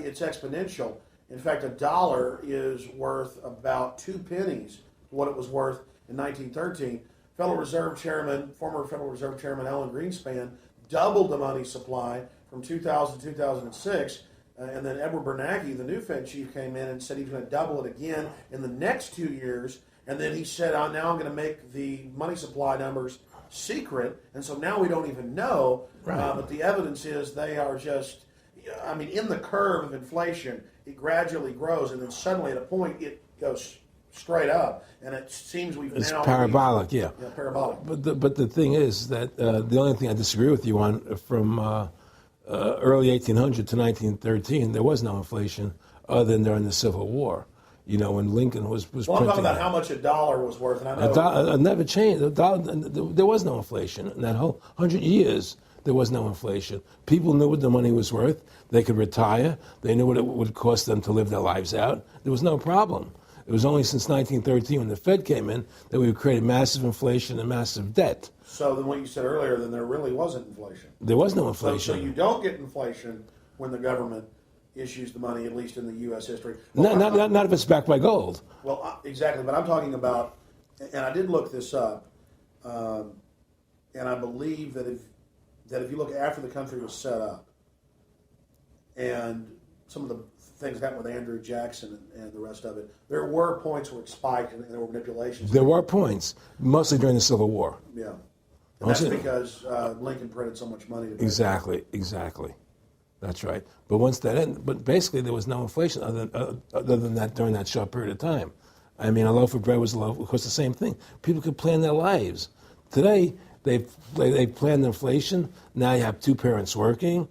Speaker 4: it's exponential. In fact, $1 is worth about 2 pennies to what it was worth in 1913. Federal Reserve Chairman, former Federal Reserve Chairman Alan Greenspan, doubled the money supply from 2000 to 2006. And then Edward Bernanke, the new Fed chief, came in and said he was going to double it again in the next 2 years. And then he said, now I'm going to make the money supply numbers secret. And so now we don't even know. Right. But the evidence is they are just, in the curve of inflation, it gradually grows. And then suddenly at a point, it goes straight up. And it seems
Speaker 1: it's parabolic, yeah.
Speaker 4: Parabolic.
Speaker 1: But the thing is that the only thing I disagree with you on from early 1800 to 1913, there was no inflation other than during the Civil War. When Lincoln was
Speaker 4: well, I'm talking about how much $1 was worth. And I know
Speaker 1: it never changed. There was no inflation. In that whole 100 years, there was no inflation. People knew what the money was worth. They could retire. They knew what it would cost them to live their lives out. There was no problem. It was only since 1913 when the Fed came in that we created massive inflation and massive debt.
Speaker 4: So then what you said earlier, then there really wasn't inflation.
Speaker 1: There was no inflation.
Speaker 4: So you don't get inflation when the government issues the money, at least in the U.S. history.
Speaker 1: Well, not if it's backed by gold.
Speaker 4: Well, exactly. But I'm talking about, and I did look this up, and I believe that if you look after the country was set up, and some of the things that happened with Andrew Jackson and the rest of it, there were points where it spiked and there were manipulations.
Speaker 1: There were points, mostly during the Civil War.
Speaker 4: Yeah. And that's because Lincoln printed so much money.
Speaker 1: Exactly. That's right. But once that ended, but basically there was no inflation other than that during that short period of time. I mean, a loaf of bread was a loaf, of course, the same thing. People could plan their lives. Today, they planned inflation. Now you have two parents working.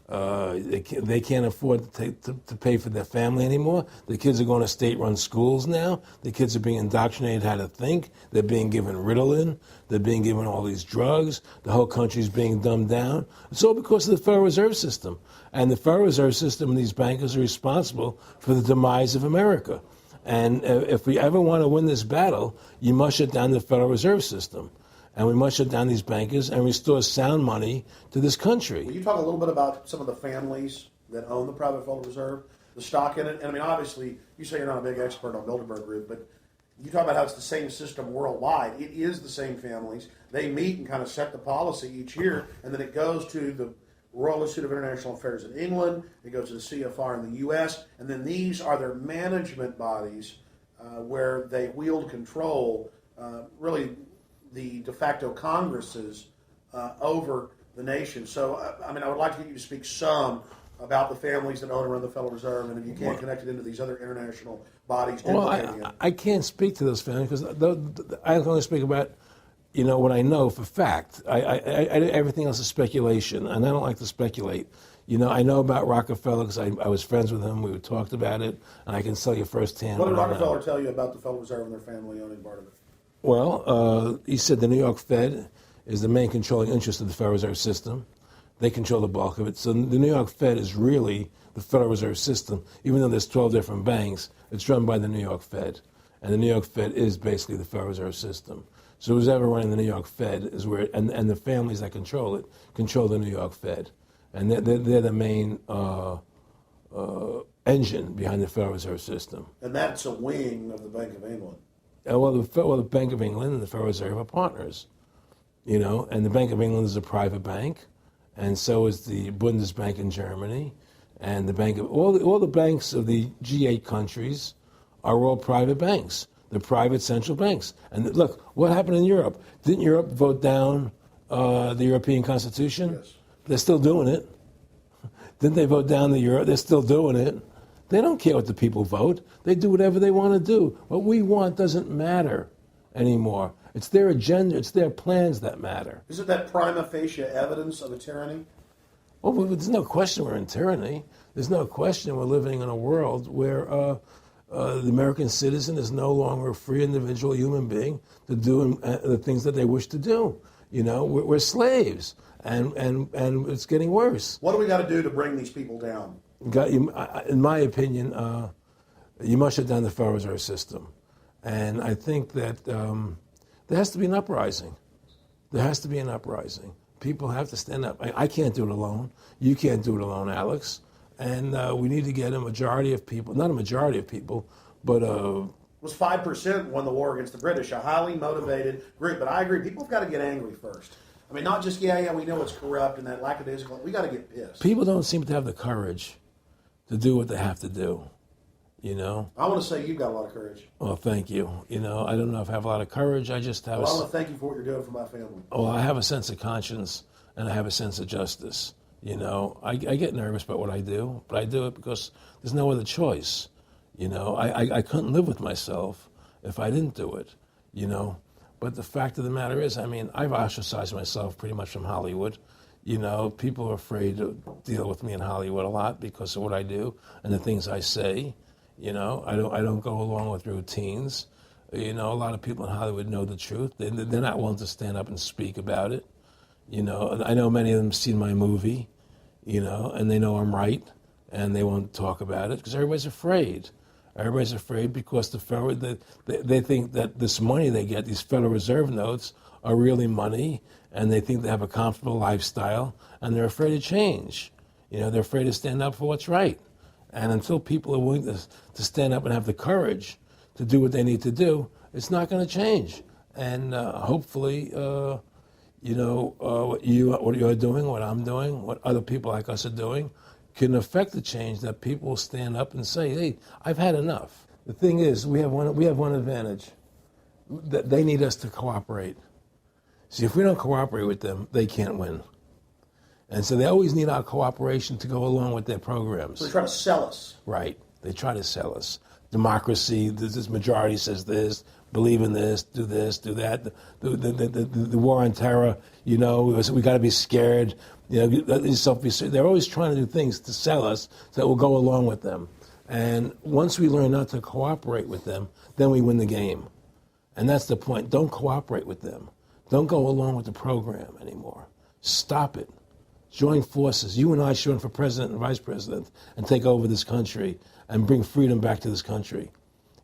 Speaker 1: They can't afford to pay for their family anymore. The kids are going to state-run schools now. The kids are being indoctrinated how to think. They're being given Ritalin. They're being given all these drugs. The whole country's being dumbed down. It's all because of the Federal Reserve System. And the Federal Reserve System and these bankers are responsible for the demise of America. And if we ever want to win this battle, you must shut down the Federal Reserve System. And we must shut down these bankers and restore sound money to this country.
Speaker 4: Will you talk a little bit about some of the families that own the private Federal Reserve, the stock in it? And I mean, obviously, you say you're not a big expert on Bilderberg Group, but you talk about how it's the same system worldwide. It is the same families. They meet and kind of set the policy each year, and then it goes to the Royal Institute of International Affairs in England, it goes to the CFR in the U.S., and then these are their management bodies where they wield control, really the de facto Congresses over the nation. So, I mean, I would like to get you to speak some about the families that own and run the Federal Reserve, and if you can't connect it into these other international bodies.
Speaker 1: Well, I can't speak to those families because I can only speak about, what I know for fact. Everything else is speculation, and I don't like to speculate. I know about Rockefeller because I was friends with him. We talked about it, and I can tell you firsthand.
Speaker 4: What did Rockefeller tell you about the Federal Reserve and their family owning part of it?
Speaker 1: Well, he said the New York Fed is the main controlling interest of the Federal Reserve System. They control the bulk of it. So the New York Fed is really the Federal Reserve System. Even though there's 12 different banks, it's run by the New York Fed. And the New York Fed is basically the Federal Reserve System. So who's ever running the New York Fed is where, and the families that control it, control the New York Fed. And they're the main engine behind the Federal Reserve System.
Speaker 4: And that's a wing of the Bank of England.
Speaker 1: Well, the Bank of England and the Federal Reserve are partners, and the Bank of England is a private bank, and so is the Bundesbank in Germany, and the bank of all the banks of the G8 countries are all private banks. They're private central banks. And look, what happened in Europe? Didn't Europe vote down the European Constitution?
Speaker 4: Yes.
Speaker 1: They're still doing it. Didn't they vote down the euro? They're still doing it. They don't care what the people vote. They do whatever they want to do. What we want doesn't matter anymore. It's their agenda, it's their plans that matter.
Speaker 4: Isn't that prima facie evidence of a tyranny?
Speaker 1: Well, there's no question we're in tyranny. There's no question we're living in a world where the American citizen is no longer a free individual human being to do the things that they wish to do. We're slaves, and it's getting worse.
Speaker 4: What do we got to do to bring these people down?
Speaker 1: In my opinion, you must shut down the Federal Reserve System. And I think that there has to be an uprising. There has to be an uprising. People have to stand up. I can't do it alone. You can't do it alone, Alex. And we need to get a majority of people, not a majority of people, but
Speaker 4: It was 5% won the war against the British, a highly motivated group. But I agree, people have got to get angry first. I mean, not just, we know it's corrupt and that lackadaisical. We got to get pissed.
Speaker 1: People don't seem to have the courage to do what they have to do,
Speaker 4: I want to say you've got a lot of courage.
Speaker 1: Well, thank you. I don't know if I have a lot of courage. I just have
Speaker 4: I want to thank you for what you're doing for my family.
Speaker 1: I have a sense of conscience and I have a sense of justice. I get nervous about what I do, but I do it because there's no other choice. I couldn't live with myself if I didn't do it, But the fact of the matter is, I've ostracized myself pretty much from Hollywood. People are afraid to deal with me in Hollywood a lot because of what I do and the things I say. I don't go along with routines. A lot of people in Hollywood know the truth. They're not willing to stand up and speak about it. I know many of them have seen my movie, and they know I'm right, and they won't talk about it because everybody's afraid. Everybody's afraid because they think that this money they get, these Federal Reserve notes, are really money, and they think they have a comfortable lifestyle, and they're afraid to change. They're afraid to stand up for what's right. And until people are willing to stand up and have the courage to do what they need to do, it's not going to change. And hopefully, what you're doing, what I'm doing, what other people like us are doing, can affect the change, that people will stand up and say, hey, I've had enough. The thing is, we have one advantage, that they need us to cooperate. See, if we don't cooperate with them, they can't win. And so they always need our cooperation to go along with their programs.
Speaker 4: So they try to sell us.
Speaker 1: Right. They try to sell us. Democracy, this majority says this, believe in this, do that. The war on terror, we got to be scared. They're always trying to do things to sell us so that we'll go along with them. And once we learn not to cooperate with them, then we win the game. And that's the point. Don't cooperate with them. Don't go along with the program anymore. Stop it. Join forces. You and I should run for president and vice president and take over this country and bring freedom back to this country.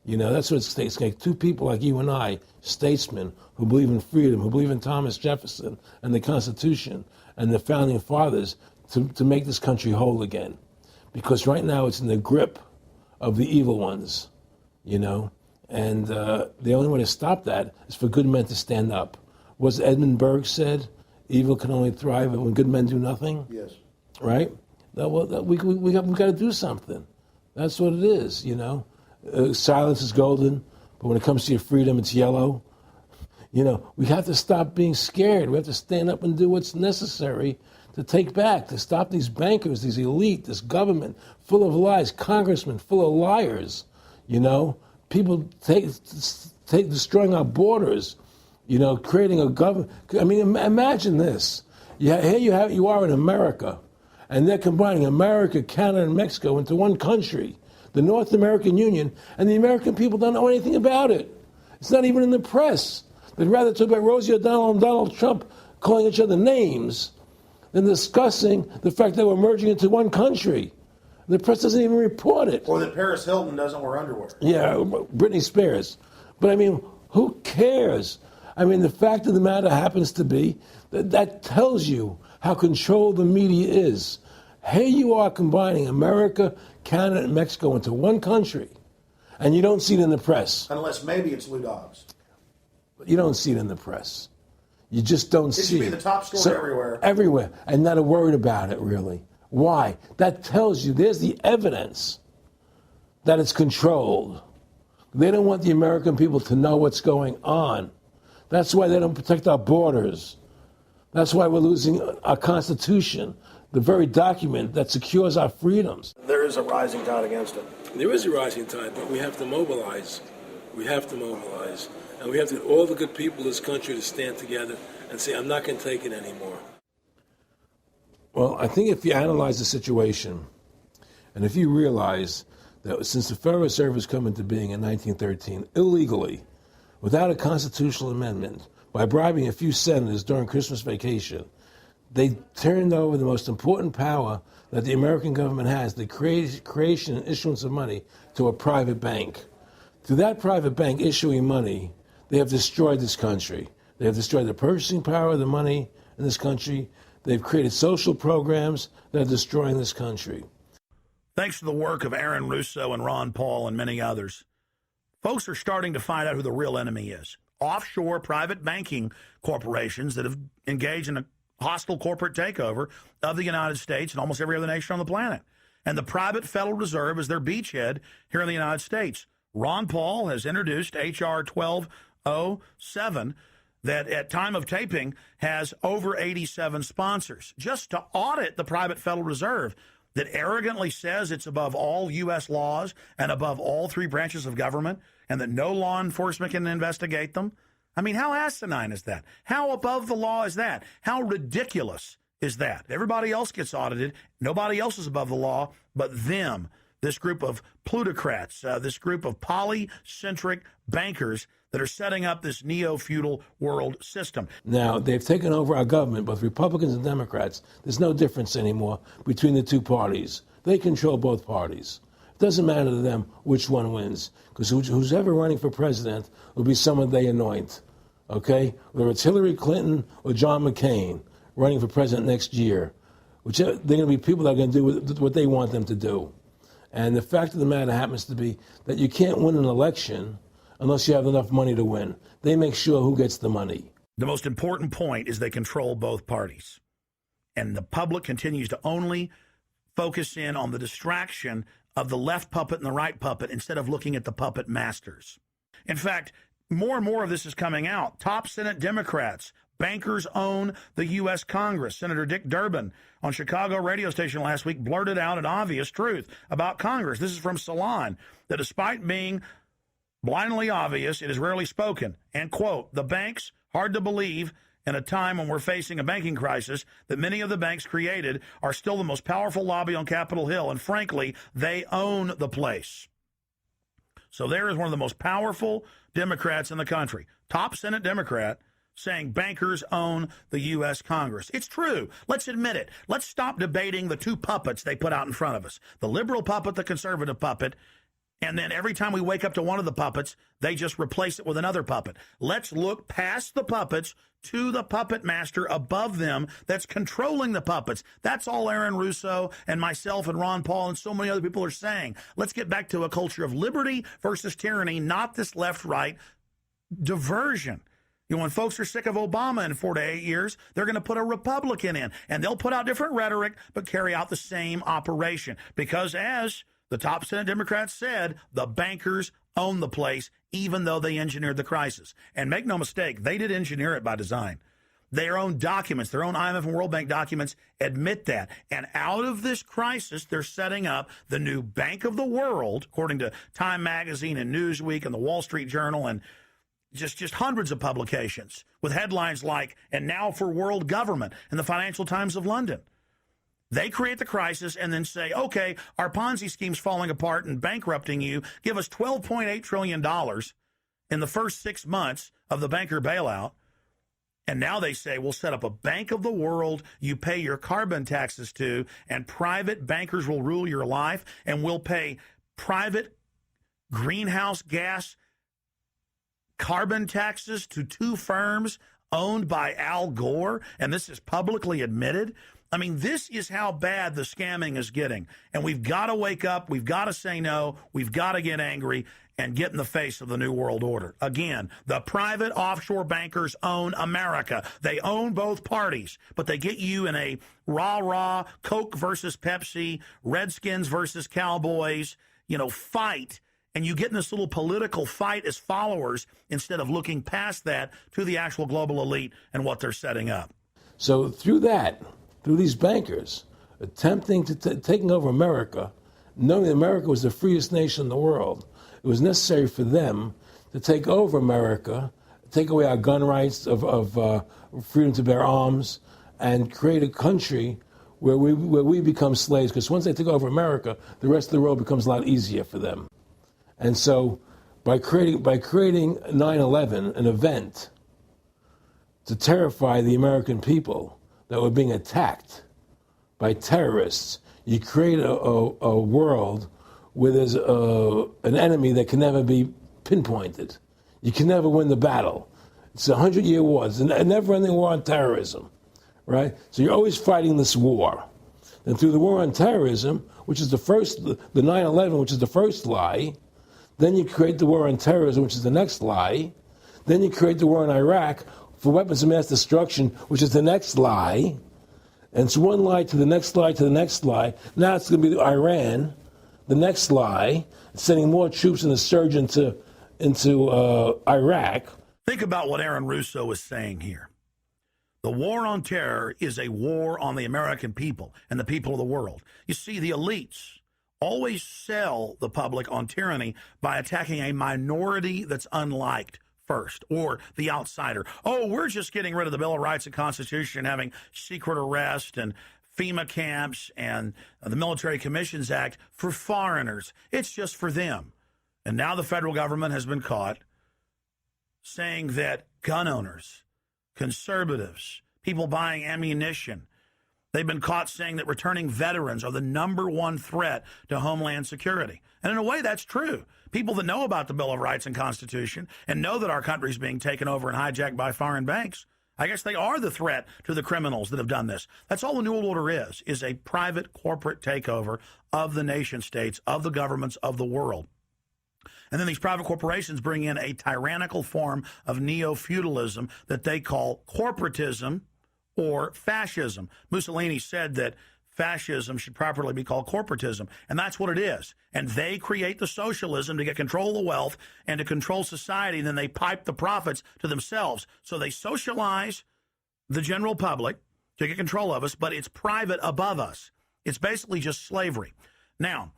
Speaker 1: That's what it's going to take. Two people like you and I, statesmen, who believe in freedom, who believe in Thomas Jefferson and the Constitution and the founding fathers to make this country whole again. Because right now it's in the grip of the evil ones, And the only way to stop that is for good men to stand up. Was Edmund Burke said, evil can only thrive when good men do nothing?
Speaker 4: Yes.
Speaker 1: Right? We got to do something. That's what it is, Silence is golden, but when it comes to your freedom, it's yellow. We have to stop being scared. We have to stand up and do what's necessary to take back, to stop these bankers, these elite, this government full of lies, congressmen full of liars, people destroying our borders, creating a government. I mean, imagine this. Here you are in America, and they're combining America, Canada, and Mexico into one country, the North American Union, and the American people don't know anything about it. It's not even in the press. They'd rather talk about Rosie O'Donnell and Donald Trump calling each other names than discussing the fact that we're merging into one country. The press doesn't even report it.
Speaker 4: Or that Paris Hilton doesn't wear underwear.
Speaker 1: Yeah, Britney Spears. But I mean, who cares? I mean, the fact of the matter happens to be that tells you how controlled the media is. Here you are combining America, Canada, and Mexico into one country, and you don't see it in the press.
Speaker 4: Unless maybe it's Lou Dobbs.
Speaker 1: But you don't see it in the press. You just don't see it.
Speaker 4: It should be the top story everywhere.
Speaker 1: Everywhere, and not a word about it, really. Why? That tells you there's the evidence that it's controlled. They don't want the American people to know what's going on. That's why they don't protect our borders. That's why we're losing our Constitution, the very document that secures our freedoms.
Speaker 4: There is a rising tide against it.
Speaker 1: There is a rising tide, but we have to mobilize. We have to mobilize. And we have to get all the good people in this country to stand together and say, I'm not going to take it anymore. Well, I think if you analyze the situation, and if you realize that since the Federal Reserve has come into being in 1913, illegally, without a constitutional amendment, by bribing a few senators during Christmas vacation, they turned over the most important power that the American government has, the creation and issuance of money, to a private bank. Through that private bank issuing money, they have destroyed this country. They have destroyed the purchasing power of the money in this country. They've created social programs that are destroying this country.
Speaker 2: Thanks to the work of Aaron Russo and Ron Paul and many others, folks are starting to find out who the real enemy is. Offshore private banking corporations that have engaged in a hostile corporate takeover of the United States and almost every other nation on the planet. And the private Federal Reserve is their beachhead here in the United States. Ron Paul has introduced H.R. 1207 that at time of taping has over 87 sponsors just to audit the private Federal Reserve that arrogantly says it's above all U.S. laws and above all three branches of government and that no law enforcement can investigate them. I mean, how asinine is that? How above the law is that? How ridiculous is that? Everybody else gets audited. Nobody else is above the law but them, this group of plutocrats, this group of polycentric bankers that are setting up this neo-feudal world system.
Speaker 1: Now, they've taken over our government, both Republicans and Democrats. There's no difference anymore between the two parties. They control both parties. It doesn't matter to them which one wins, because who's ever running for president will be someone they anoint, okay? Whether it's Hillary Clinton or John McCain running for president next year, they're going to be people that are going to do what they want them to do. And the fact of the matter happens to be that you can't win an election unless you have enough money to win. They make sure who gets the money.
Speaker 2: The most important point is they control both parties. And the public continues to only focus in on the distraction of the left puppet and the right puppet instead of looking at the puppet masters. In fact, more and more of this is coming out. Top Senate Democrats, bankers own the U.S. Congress. Senator Dick Durbin on Chicago radio station last week blurted out an obvious truth about Congress. This is from Salon, that despite being blindly obvious, it is rarely spoken. And, quote, the banks, hard to believe in a time when we're facing a banking crisis, that many of the banks created are still the most powerful lobby on Capitol Hill. And frankly, they own the place. So there is one of the most powerful Democrats in the country, top Senate Democrat, saying bankers own the U.S. Congress. It's true. Let's admit it. Let's stop debating the two puppets they put out in front of us, the liberal puppet, the conservative puppet, and then every time we wake up to one of the puppets, they just replace it with another puppet. Let's look past the puppets to the puppet master above them that's controlling the puppets. That's all Aaron Russo and myself and Ron Paul and so many other people are saying. Let's get back to a culture of liberty versus tyranny, not this left-right diversion. You know, when folks are sick of Obama in 4 to 8 years, they're going to put a Republican in, and they'll put out different rhetoric, but carry out the same operation. Because as the top Senate Democrats said, the bankers own the place, even though they engineered the crisis. And make no mistake, they did engineer it by design. Their own documents, their own IMF and World Bank documents admit that. And out of this crisis, they're setting up the new Bank of the World, according to Time Magazine and Newsweek and the Wall Street Journal and just hundreds of publications with headlines like, and now for world government, in the Financial Times of London. They create the crisis and then say, okay, our Ponzi scheme's falling apart and bankrupting you. Give us $12.8 trillion in the first 6 months of the banker bailout. And now they say, we'll set up a Bank of the World you pay your carbon taxes to, and private bankers will rule your life, and we'll pay private greenhouse gas carbon taxes to two firms owned by Al Gore, and this is publicly admitted. I mean, this is how bad the scamming is getting. And we've got to wake up. We've got to say no. We've got to get angry and get in the face of the New World Order. Again, the private offshore bankers own America. They own both parties, but they get you in a rah-rah, Coke versus Pepsi, Redskins versus Cowboys, fight. And you get in this little political fight as followers instead of looking past that to the actual global elite and what they're setting up.
Speaker 1: So through these bankers attempting to taking over America, knowing that America was the freest nation in the world, it was necessary for them to take over America, take away our gun rights of freedom to bear arms, and create a country where we become slaves. Because once they take over America, the rest of the world becomes a lot easier for them. And so, by creating 9/11, an event to terrify the American people that were being attacked by terrorists, you create a world where there's an enemy that can never be pinpointed. You can never win the battle. It's a 100-year war. It's a never-ending war on terrorism, right? So you're always fighting this war. And through the war on terrorism, which is the 9/11, which is the first lie, then you create the war on terrorism, which is the next lie. Then you create the war in Iraq for weapons of mass destruction, which is the next lie. And it's one lie to the next lie to the next lie. Now it's going to be Iran, the next lie, sending more troops in a surge into Iraq.
Speaker 2: Think about what Aaron Russo is saying here. The war on terror is a war on the American people and the people of the world. You see, the elites always sell the public on tyranny by attacking a minority that's unliked first, or the outsider. Oh, we're just getting rid of the Bill of Rights and Constitution, having secret arrest and FEMA camps and the Military Commissions Act for foreigners. It's just for them. And now the federal government has been caught saying that gun owners, conservatives, people buying ammunition, they've been caught saying that returning veterans are the #1 threat to Homeland Security. And in a way, that's true. People that know about the Bill of Rights and Constitution and know that our country is being taken over and hijacked by foreign banks, I guess they are the threat to the criminals that have done this. That's all the New World Order is a private corporate takeover of the nation states, of the governments of the world. And then these private corporations bring in a tyrannical form of neo-feudalism that they call corporatism or fascism. Mussolini said that fascism should properly be called corporatism. And that's what it is. And they create the socialism to get control of the wealth and to control society. And then they pipe the profits to themselves. So they socialize the general public to get control of us, but it's private above us. It's basically just slavery. Now,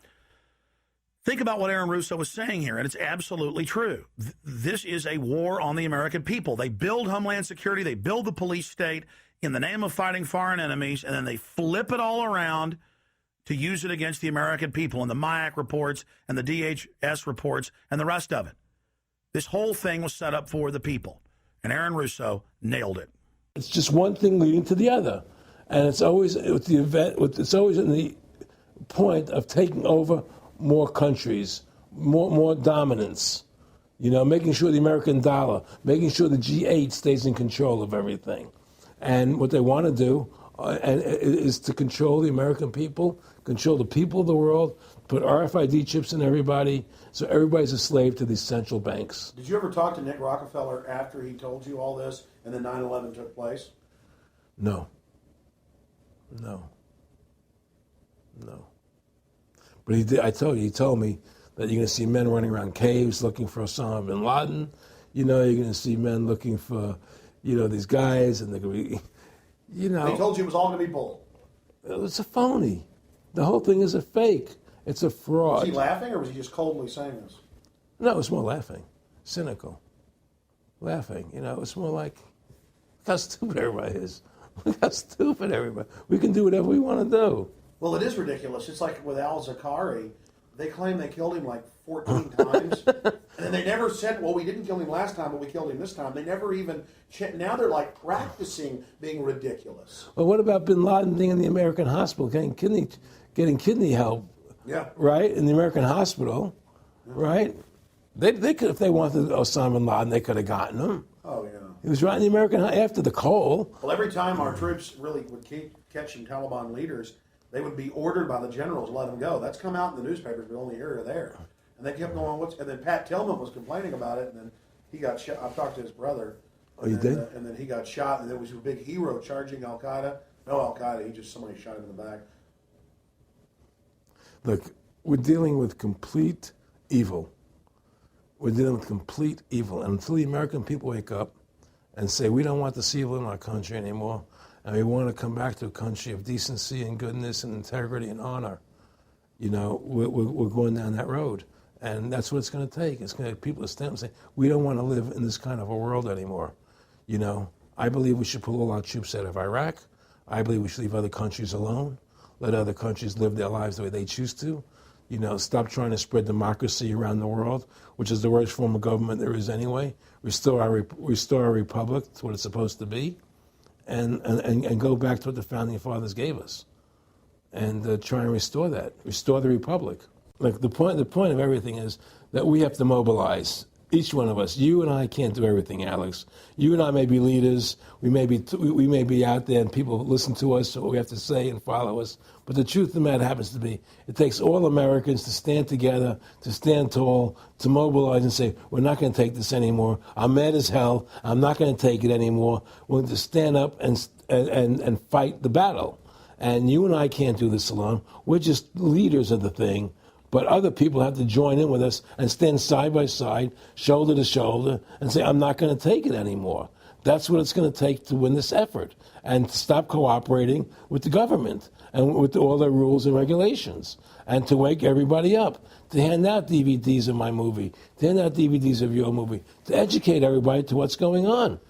Speaker 2: think about what Aaron Russo was saying here, and it's absolutely true. This is a war on the American people. They build Homeland Security, they build the police state in the name of fighting foreign enemies, and then they flip it all around to use it against the American people and the MIAC reports and the DHS reports and the rest of it. This whole thing was set up for the people, and Aaron Russo nailed it.
Speaker 1: It's just one thing leading to the other, and it's always with the event. It's always in the point of taking over more countries, more dominance. You know, making sure the American dollar, making sure the G8 stays in control of everything, and what they want to do is to control the American people, control the people of the world, put RFID chips in everybody, so everybody's a slave to these central banks.
Speaker 4: Did you ever talk to Nick Rockefeller after he told you all this and then 9/11 took place?
Speaker 1: No. But he did. He told me that you're going to see men running around caves looking for Osama bin Laden. You know, you're going to see men looking for, these guys, and they're going to be,
Speaker 4: They told you it was all going to be bull.
Speaker 1: It's a phony. The whole thing is a fake. It's a fraud.
Speaker 4: Was he laughing, or was he just coldly saying this?
Speaker 1: No, it was more laughing. Cynical. Laughing. It's more like, look how stupid everybody is. Look how stupid everybody. We can do whatever we want to do.
Speaker 4: Well, it is ridiculous. It's like with al-Zakari. They claim they killed him like 14 times. And then they never said, well, we didn't kill him last time, but we killed him this time. They never even now they're like practicing being ridiculous.
Speaker 1: Well, what about bin Laden being in the American hospital, getting kidney help?
Speaker 4: Yeah.
Speaker 1: Right? In the American hospital, right? They could, if they wanted Osama bin Laden, they could have gotten him.
Speaker 4: Oh, yeah.
Speaker 1: He was right in the American, after the coal.
Speaker 4: Well, every time our troops really would keep catching Taliban leaders, they would be ordered by the generals to let them go. That's come out in the newspapers, but only here or there. And they kept going, and then Pat Tillman was complaining about it, and then he got shot. I talked to his brother.
Speaker 1: Oh, you did?
Speaker 4: And then he got shot, and there was a big hero charging Al-Qaeda. No Al-Qaeda, somebody shot him in the back.
Speaker 1: Look, we're dealing with complete evil. We're dealing with complete evil. And until the American people wake up and say, we don't want this evil in our country anymore, and we want to come back to a country of decency and goodness and integrity and honor, we're going down that road. And that's what it's going to take. It's going to people to stand up and say, we don't want to live in this kind of a world anymore. I believe we should pull all our troops out of Iraq. I believe we should leave other countries alone. Let other countries live their lives the way they choose to. Stop trying to spread democracy around the world, which is the worst form of government there is anyway. Restore our republic to what it's supposed to be, and go back to what the founding fathers gave us, and try and restore that. Restore the republic. Like the point of everything is that we have to mobilize. Each one of us. You and I can't do everything, Alex. You and I may be leaders. We may be out there, and people listen to us, what we have to say, and follow us. But the truth of the matter happens to be, it takes all Americans to stand together, to stand tall, to mobilize and say, we're not going to take this anymore. I'm mad as hell. I'm not going to take it anymore. We're going to stand up and fight the battle. And you and I can't do this alone. We're just leaders of the thing. But other people have to join in with us and stand side by side, shoulder to shoulder, and say, I'm not going to take it anymore. That's what it's going to take to win this effort, and to stop cooperating with the government and with all their rules and regulations, and to wake everybody up, to hand out DVDs of my movie, to hand out DVDs of your movie, to educate everybody to what's going on.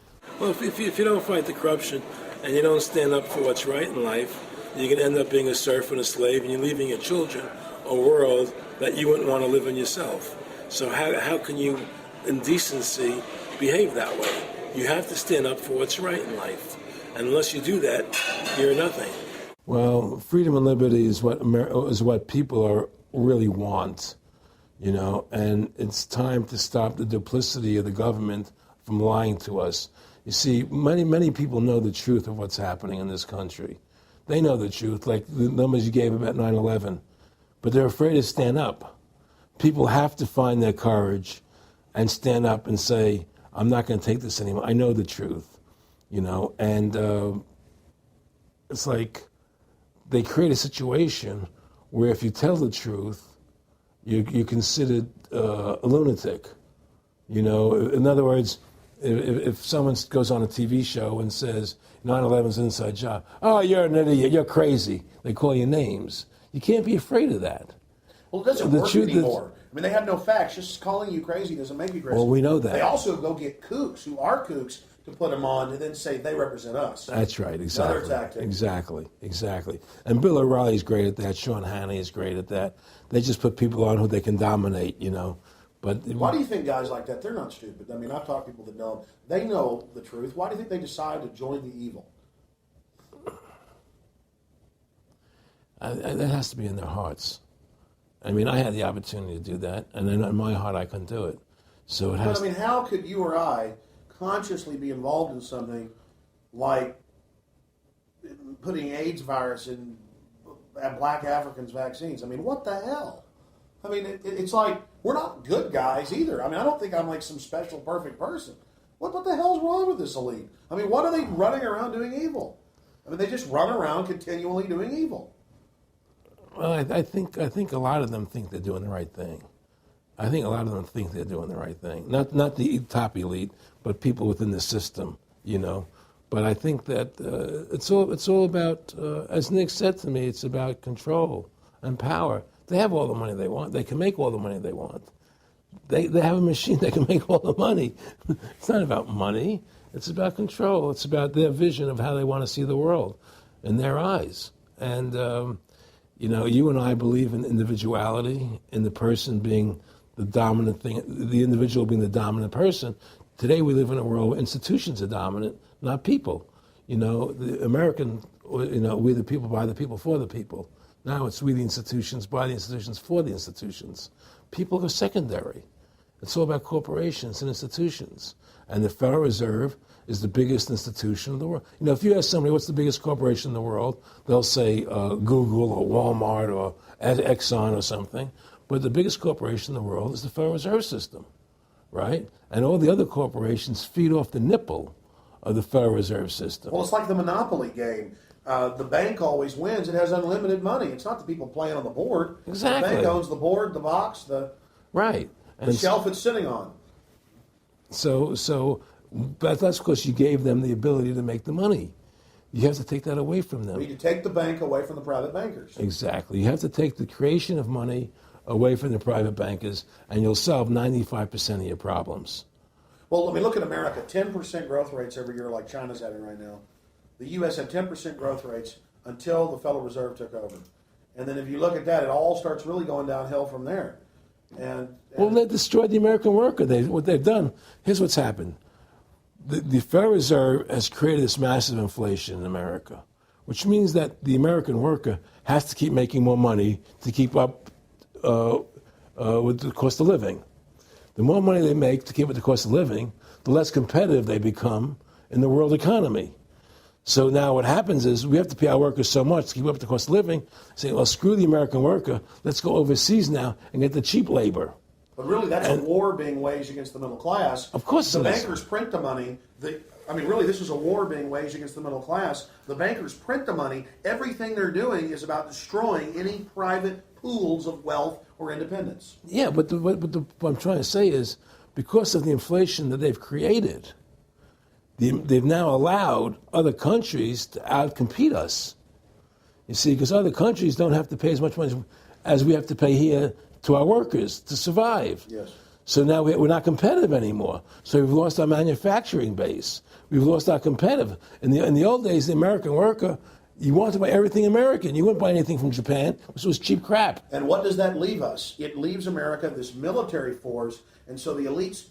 Speaker 1: Well, if you don't fight the corruption and you don't stand up for what's right in life, you're going to end up being a serf and a slave, and you're leaving your children a world that you wouldn't want to live in yourself. So how can you, in decency, behave that way? You have to stand up for what's right in life. And unless you do that, you're nothing. Well, freedom and liberty is what people really want, and it's time to stop the duplicity of the government from lying to us. You see, many people know the truth of what's happening in this country. They know the truth, like the numbers you gave about 9/11. But they're afraid to stand up. People have to find their courage and stand up and say, I'm not going to take this anymore. I know the truth, and it's like they create a situation where if you tell the truth, you're considered a lunatic. You know, in other words, if someone goes on a TV show and says 9/11's an inside job, oh, you're an idiot, you're crazy. They call you names. You can't be afraid of that.
Speaker 4: Well, it doesn't work anymore. I mean, they have no facts. Just calling you crazy doesn't make you crazy.
Speaker 1: Well, we know that.
Speaker 4: They also go get kooks who are kooks to put them on and then say they represent us.
Speaker 1: That's right, exactly.
Speaker 4: Another tactic.
Speaker 1: Exactly. And Bill O'Reilly's great at that. Sean Hannity is great at that. They just put people on who they can dominate, you know. But
Speaker 4: why do you think guys like that, they're not stupid? I mean, I've talked to people that know, they know the truth. Why do you think they decide to join the evil?
Speaker 1: That has to be in their hearts. I mean, I had the opportunity to do that, and then in my heart I couldn't do it. So it has.
Speaker 4: But I mean, how could you or I consciously be involved in something like putting AIDS virus in black Africans' vaccines? I mean, what the hell? I mean, it's like, we're not good guys either. I mean, I don't think I'm like some special, perfect person. What the hell's wrong with this elite? I mean, what are they running around doing evil? I mean, they just run around continually doing evil.
Speaker 1: Well, I think a lot of them think they're doing the right thing. I think a lot of them think they're doing the right thing. Not the top elite, but people within the system, you know. But I think that it's all about, as Nick said to me, it's about control and power. They have all the money they want. They can make all the money they want. They have a machine that can make all the money. It's not about money. It's about control. It's about their vision of how they want to see the world in their eyes. And, you know, you and I believe in individuality, in the person being the dominant thing, the individual being the dominant person. Today we live in a world where institutions are dominant, not people. You know, the American, you know, we the people, by the people, for the people. Now it's we the institutions, by the institutions, for the institutions. People are secondary. It's all about corporations and institutions. And the Federal Reserve is the biggest institution in the world. You know, if you ask somebody what's the biggest corporation in the world, they'll say Google or Walmart or Exxon or something. But the biggest corporation in the world is the Federal Reserve System, right? And all the other corporations feed off the nipple of the Federal Reserve System.
Speaker 4: Well, it's like the Monopoly game. The bank always wins. It has unlimited money. It's not the people playing on the board.
Speaker 1: Exactly.
Speaker 4: The bank owns the board, the box, the shelf it's sitting on.
Speaker 1: But that's because you gave them the ability to make the money. You have to take that away from them.
Speaker 4: We need to take the bank away from the private bankers.
Speaker 1: Exactly. You have to take the creation of money away from the private bankers, and you'll solve 95% of your problems.
Speaker 4: Well, I mean, look at America. 10% growth rates every year like China's having right now. The U.S. had 10% growth rates until the Federal Reserve took over. And then if you look at that, it all starts really going downhill from there. Well,
Speaker 1: they destroyed the American worker. What they've done, here's what's happened. The Federal Reserve has created this massive inflation in America, which means that the American worker has to keep making more money to keep up with the cost of living. The more money they make to keep with the cost of living, the less competitive they become in the world economy. So now what happens is we have to pay our workers so much to keep up with the cost of living, saying, well, screw the American worker, let's go overseas now and get the cheap labor.
Speaker 4: But really, that's a war being waged against the middle class.
Speaker 1: Of course
Speaker 4: the bankers print the money. Really, this is a war being waged against the middle class. The bankers print the money. Everything they're doing is about destroying any private pools of wealth or independence.
Speaker 1: Yeah, but what I'm trying to say is, because of the inflation that they've created, they've now allowed other countries to outcompete us. You see, because other countries don't have to pay as much money as we have to pay here to our workers to survive.
Speaker 4: Yes.
Speaker 1: So now we're not competitive anymore. So we've lost our manufacturing base. We've lost our competitive. In the old days, the American worker, you wanted to buy everything American. You wouldn't buy anything from Japan, which was cheap crap.
Speaker 4: And what does that leave us? It leaves America this military force, and so the elite's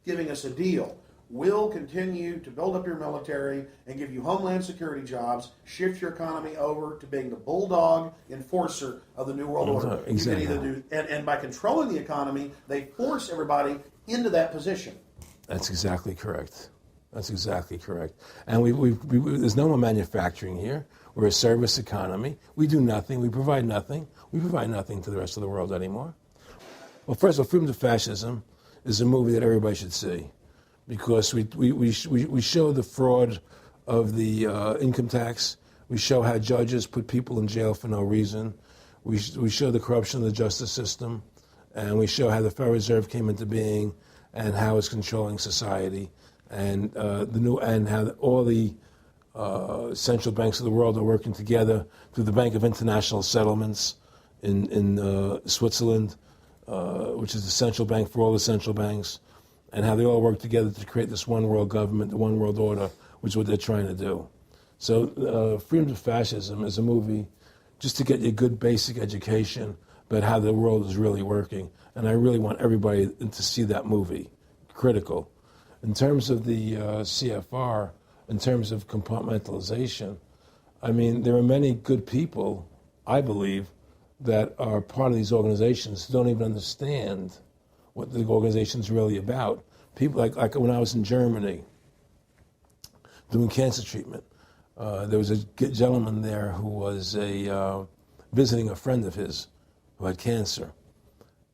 Speaker 4: giving us a deal. We'll continue to build up your military and give you homeland security jobs, shift your economy over to being the bulldog enforcer of the New World Order.
Speaker 1: Exactly.
Speaker 4: You can either and by controlling the economy, they force everybody into that position.
Speaker 1: That's exactly correct. That's exactly correct. And there's no more manufacturing here. We're a service economy. We do nothing. We provide nothing. We provide nothing to the rest of the world anymore. Well, first of all, Freedom to Fascism is a movie that everybody should see, because we show the fraud of the income tax. We show how judges put people in jail for no reason. We show the corruption of the justice system, and we show how the Federal Reserve came into being and how it's controlling society, and how all the central banks of the world are working together through the Bank of International Settlements in Switzerland, which is the central bank for all the central banks, and how they all work together to create this one world government, the one world order, which is what they're trying to do. So Freedom to Fascism is a movie just to get you a good basic education about how the world is really working. And I really want everybody to see that movie, critical. In terms of the CFR, in terms of compartmentalization, I mean, there are many good people, I believe, that are part of these organizations who don't even understand what the organization's really about. People like when I was in Germany doing cancer treatment, there was a gentleman there who was visiting a friend of his who had cancer,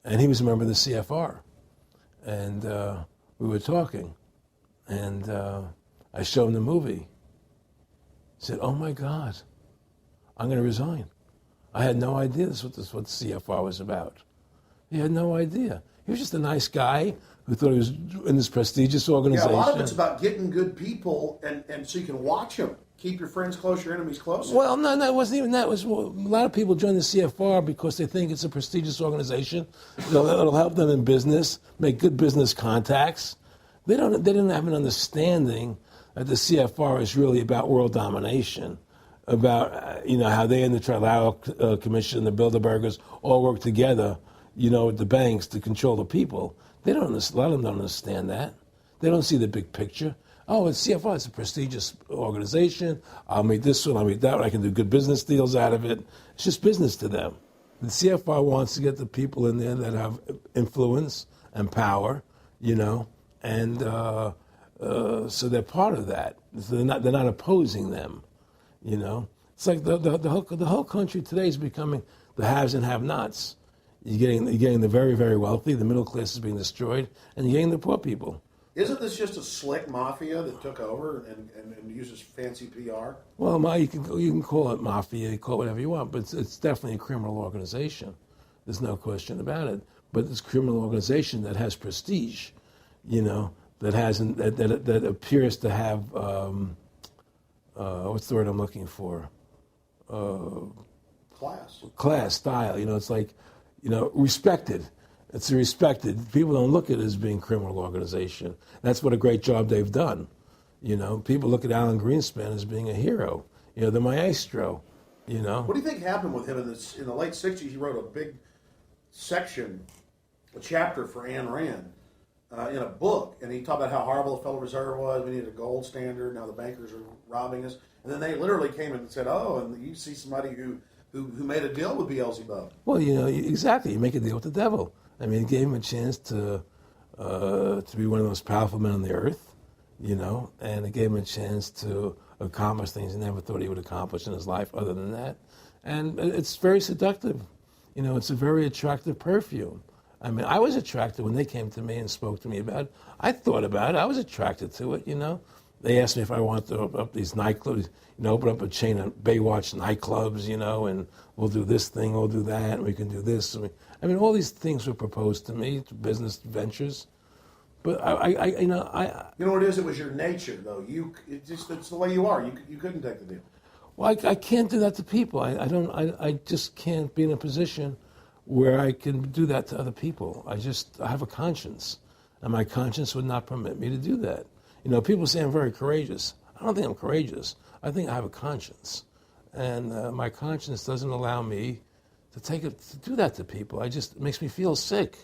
Speaker 1: and he was a member of the CFR, and we were talking, and I showed him the movie. He said, "Oh my God, I'm going to resign. I had no idea this was what the CFR was about." He had no idea. He was just a nice guy who thought he was in this prestigious organization.
Speaker 4: Yeah, a lot of it's about getting good people, and so you can watch them. Keep your friends close, your enemies closer.
Speaker 1: Well, no, it wasn't even that. It was, a lot of people join the CFR because they think it's a prestigious organization. It'll help them in business, make good business contacts. They didn't have an understanding that the CFR is really about world domination, about how they and the Trilateral Commission, the Bilderbergers, all work together, with the banks to control the people. A lot of them don't understand that. They don't see the big picture. Oh, it's CFR, it's a prestigious organization. I'll meet this one, I'll meet that one. I can do good business deals out of it. It's just business to them. The CFR wants to get the people in there that have influence and power, and so they're part of that. So they're not opposing them, It's like the whole country today is becoming the haves and have-nots. You're getting the very, very wealthy, the middle class is being destroyed, and you're getting the poor people.
Speaker 4: Isn't this just a slick mafia that took over and uses fancy PR?
Speaker 1: Well, you can call it mafia, you call it whatever you want, but it's definitely a criminal organization. There's no question about it. But it's a criminal organization that has prestige, that appears to have what's the word I'm looking for? Class, style. It's like, respected. It's respected. People don't look at it as being a criminal organization. That's what a great job they've done. People look at Alan Greenspan as being a hero. The maestro.
Speaker 4: What do you think happened with him in the late '60s? He wrote a big a chapter for Ayn Rand in a book, and he talked about how horrible the Federal Reserve was. We needed a gold standard. Now the bankers are robbing us. And then they literally came and said, "Oh, and you see somebody who made a deal with Beelzebub."
Speaker 1: Well, exactly. You make a deal with the devil. I mean, it gave him a chance to be one of the most powerful men on the earth, and it gave him a chance to accomplish things he never thought he would accomplish in his life other than that. And it's very seductive. It's a very attractive perfume. I mean, I was attracted when they came to me and spoke to me about it. I thought about it. I was attracted to it, They asked me if I wanted to open up these nightclubs, open up a chain of Baywatch nightclubs, and we'll do this thing, we'll do that, and we can do this. All these things were proposed to me, business ventures. But
Speaker 4: you know what it is? It was your nature, though. It's the way you are. You couldn't take the deal.
Speaker 1: Well, I can't do that to people. I just can't be in a position where I can do that to other people. I have a conscience, and my conscience would not permit me to do that. People say I'm very courageous. I don't think I'm courageous. I think I have a conscience, and my conscience doesn't allow me to do that to people. It makes me feel sick.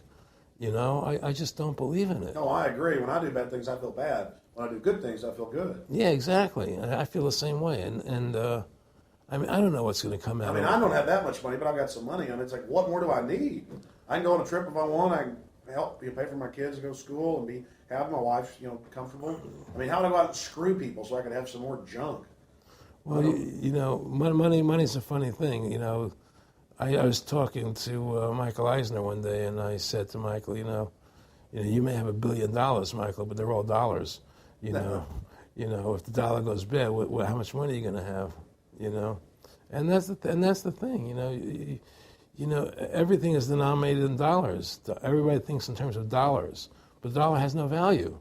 Speaker 1: I just don't believe in it.
Speaker 4: No, I agree. When I do bad things, I feel bad. When I do good things, I feel good.
Speaker 1: Yeah, exactly. I feel the same way, and I don't know what's going to come out.
Speaker 4: I don't have that much money, but I've got some money, and it's like, what more do I need? I can go on a trip if I want. I can help pay for my kids to go to school and have my wife, comfortable. How do I go out and screw people so I can have some more junk?
Speaker 1: Well, money's a funny thing. I was talking to Michael Eisner one day, and I said to Michael, you may have $1 billion, Michael, but they're all dollars. If the dollar goes bad, how much money are you going to have? you know, and that's the thing, you know, everything is denominated in dollars. Everybody thinks in terms of dollars, but the dollar has no value.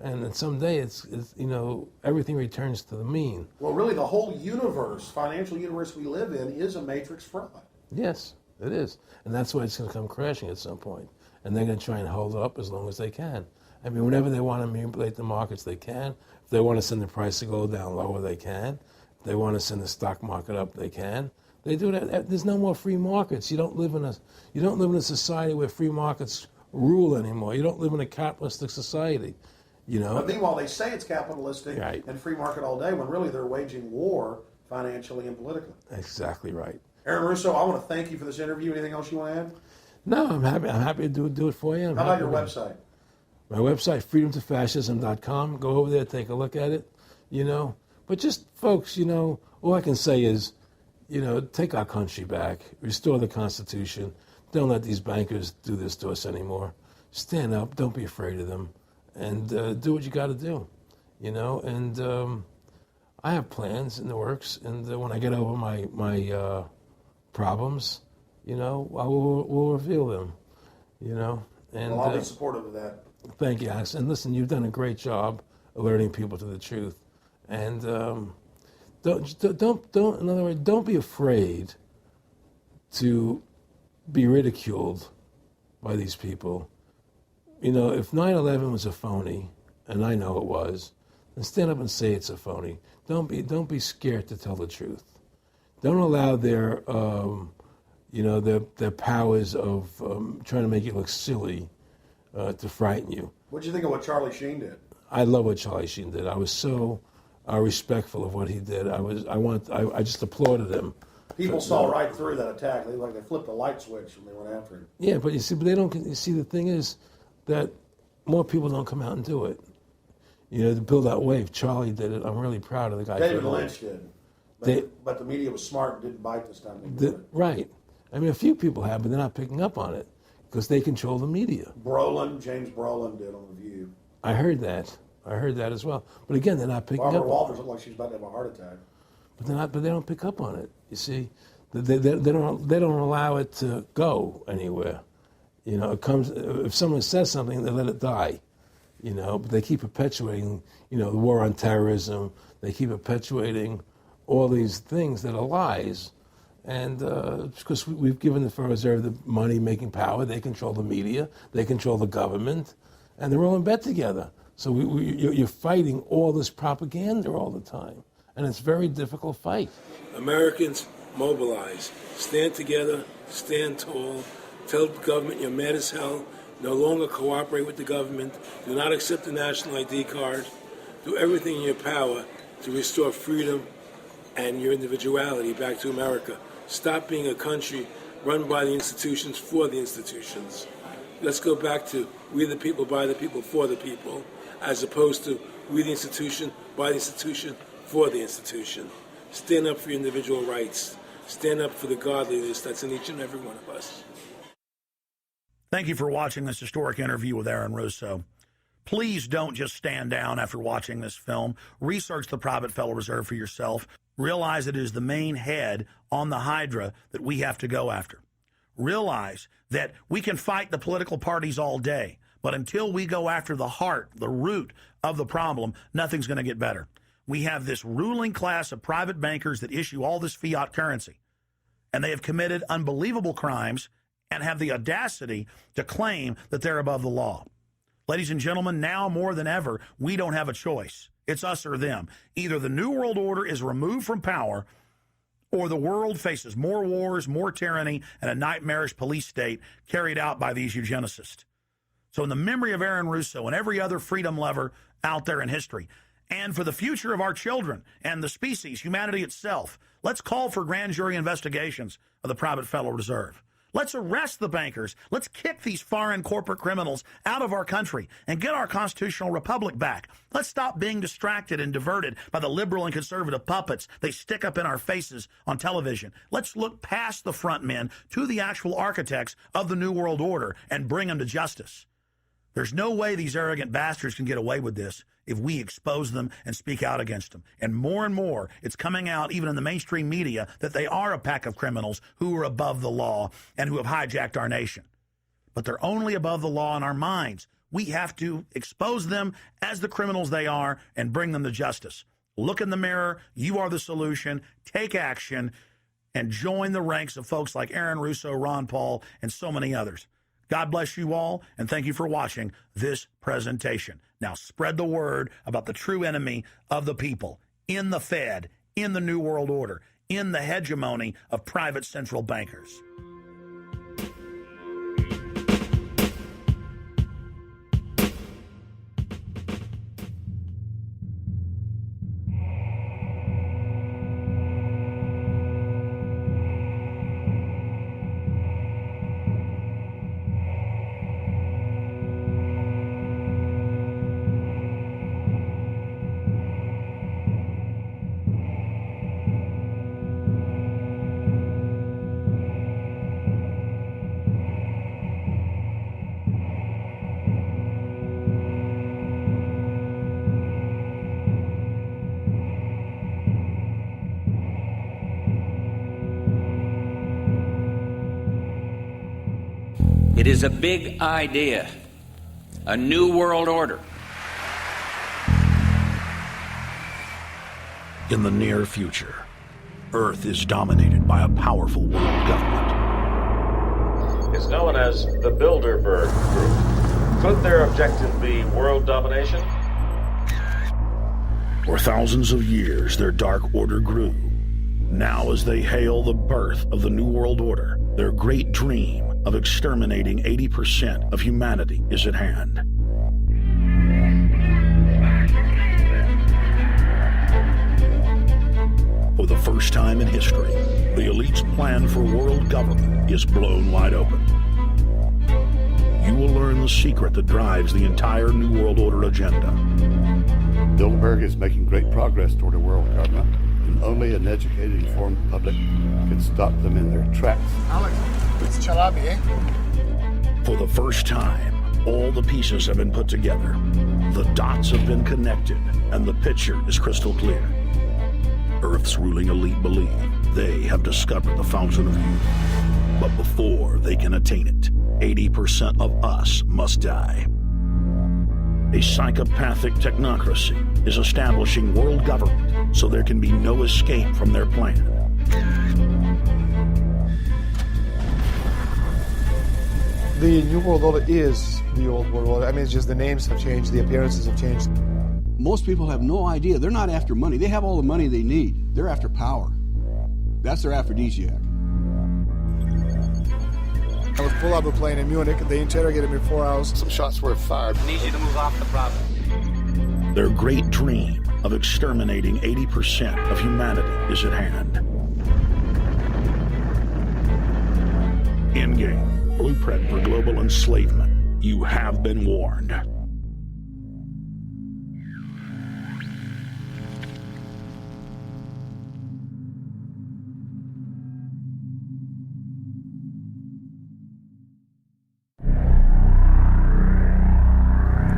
Speaker 1: And then someday it's you know, everything returns to the mean.
Speaker 4: Well, really, the whole universe, financial universe we live in, is a matrix fraud.
Speaker 1: Yes, it is. And that's why it's going to come crashing at some point. And they're going to try and hold it up as long as they can. I mean, whenever they want to manipulate the markets, they can. If they want to send the price to go down lower, they can. If they want to send the stock market up, they can. They do that. There's no more free markets. You don't live in a society where free markets rule anymore. You don't live in a capitalistic society. You know?
Speaker 4: But meanwhile, they say it's capitalistic
Speaker 1: Right.
Speaker 4: and free market all day, when really they're waging war financially and politically.
Speaker 1: Exactly right.
Speaker 4: Aaron Russo, I want to thank you for this interview. Anything else you want to add?
Speaker 1: No, I'm happy to do it for you.
Speaker 4: How about your website?
Speaker 1: My website, freedomtofascism.com. Go over there, take a look at it, you know. But just, folks, you know, all I can say is, you know, take our country back, restore the Constitution. Don't let these bankers do this to us anymore. Stand up, don't be afraid of them, and do what you got to do, you know. And I have plans in the works, and when I get over my problems, you know, we'll reveal them, you know. And
Speaker 4: Well, I'll be supportive of that.
Speaker 1: Thank you, Alex. And listen, you've done a great job alerting people to the truth. And don't. In other words, don't be afraid to be ridiculed by these people. You know, if 9/11 was a phony, and I know it was, then stand up and say it's a phony. Don't be scared to tell the truth. Don't allow their you know, their powers of trying to make you look silly to frighten you.
Speaker 4: What do you think of what Charlie Sheen did?
Speaker 1: I love what Charlie Sheen did. I was so respectful of what he did. I just applauded him.
Speaker 4: People saw right through that attack. They flipped a light switch when they went after him.
Speaker 1: Yeah, but they don't. You see, the thing is that more people don't come out and do it. You know, to build that wave. Charlie did it. I'm really proud of the guy.
Speaker 4: David Lynch did. But the media was smart and didn't bite this time.
Speaker 1: Right. I mean, a few people have, but they're not picking up on it because they control the media.
Speaker 4: James Brolin did on The View.
Speaker 1: I heard that as well. But again, they're not picking
Speaker 4: Barbara
Speaker 1: up.
Speaker 4: Walters looked like she's about to have a heart attack.
Speaker 1: But they don't pick up on it. You see, they don't allow it to go anywhere. You know, it comes if someone says something, they let it die. You know, but they keep perpetuating. You know, the war on terrorism. They keep perpetuating all these things that are lies. And because we've given the Federal Reserve the money-making power, they control the media, they control the government, and they're all in bed together. So you're fighting all this propaganda all the time, and it's a very difficult fight. Americans, mobilize. Stand together, stand tall. Tell the government you're mad as hell. No longer cooperate with the government. Do not accept the national ID card. Do everything in your power to restore freedom and your individuality back to America. Stop being a country run by the institutions for the institutions. Let's go back to we the people, by the people, for the people, as opposed to we the institution, by the institution, for the institution. Stand up for your individual rights. Stand up for the godliness that's in each and every one of us.
Speaker 2: Thank you for watching this historic interview with Aaron Russo. Please don't just stand down after watching this film. Research the private Federal Reserve for yourself. Realize it is the main head on the Hydra that we have to go after. Realize that we can fight the political parties all day, but until we go after the heart, the root of the problem, nothing's going to get better. We have this ruling class of private bankers that issue all this fiat currency, and they have committed unbelievable crimes and have the audacity to claim that they're above the law. Ladies and gentlemen, now more than ever, we don't have a choice. It's us or them. Either the New World Order is removed from power, or the world faces more wars, more tyranny, and a nightmarish police state carried out by these eugenicists. So in the memory of Aaron Russo and every other freedom lover out there in history, and for the future of our children and the species, humanity itself, let's call for grand jury investigations of the private Federal Reserve. Let's arrest the bankers. Let's kick these foreign corporate criminals out of our country and get our constitutional republic back. Let's stop being distracted and diverted by the liberal and conservative puppets they stick up in our faces on television. Let's look past the front men to the actual architects of the New World Order and bring them to justice. There's no way these arrogant bastards can get away with this if we expose them and speak out against them. And more, it's coming out even in the mainstream media that they are a pack of criminals who are above the law and who have hijacked our nation. But they're only above the law in our minds. We have to expose them as the criminals they are and bring them to justice. Look in the mirror. You are the solution. Take action and join the ranks of folks like Aaron Russo, Ron Paul, and so many others. God bless you all, and thank you for watching this presentation. Now spread the word about the true enemy of the people in the Fed, in the New World Order, in the hegemony of private central bankers.
Speaker 5: It is a big idea, a new world order.
Speaker 2: In the near future, Earth is dominated by a powerful world government.
Speaker 6: It's known as the Bilderberg Group. Could their objective be world domination?
Speaker 2: For thousands of years, their dark order grew. Now, as they hail the birth of the New World Order, their great dream of exterminating 80% of humanity is at hand. For the first time in history, the elite's plan for world government is blown wide open. You will learn the secret that drives the entire New World Order agenda.
Speaker 7: Bilderberg is making great progress toward a world government, and only an educated, informed public can stop them in their tracks.
Speaker 3: Alex, it's Chalabi, eh?
Speaker 2: For the first time, all the pieces have been put together. The dots have been connected, and the picture is crystal clear. Earth's ruling elite believe they have discovered the fountain of youth. But before they can attain it, 80% of us must die. A psychopathic technocracy is establishing world government so there can be no escape from their plan.
Speaker 3: The New World Order is the old world order. I mean, it's just the names have changed, the appearances have changed.
Speaker 8: Most people have no idea. They're not after money. They have all the money they need. They're after power. That's their aphrodisiac.
Speaker 3: I was pulled out of a plane in Munich. They interrogated me 4 hours.
Speaker 7: Some shots were fired.
Speaker 5: I need you to move off the property.
Speaker 2: Their great dream of exterminating 80% of humanity is at hand. Endgame. Blueprint for global enslavement. You have been warned.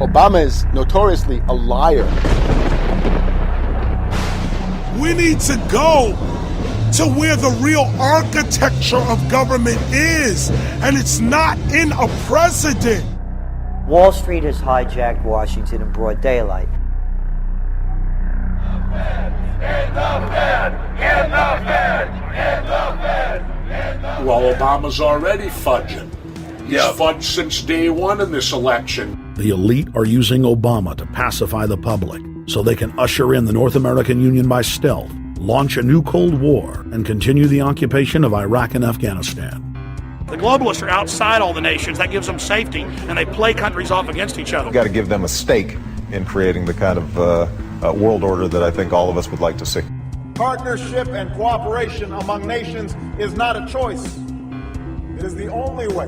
Speaker 9: Obama is notoriously a liar.
Speaker 10: We need to go to where the real architecture of government is, and it's not in a president.
Speaker 11: Wall Street has hijacked Washington in broad daylight.
Speaker 10: Well, Obama's already fudging. He's fudged since day one in this election.
Speaker 2: The elite are using Obama to pacify the public so they can usher in the North American Union by stealth, launch a new Cold War, and continue the occupation of Iraq and Afghanistan.
Speaker 12: The globalists are outside all the nations. That gives them safety, and they play countries off against each other.
Speaker 13: We've got to give them a stake in creating the kind of world order that I think all of us would like to see.
Speaker 14: Partnership and cooperation among nations is not a choice. It is the only way.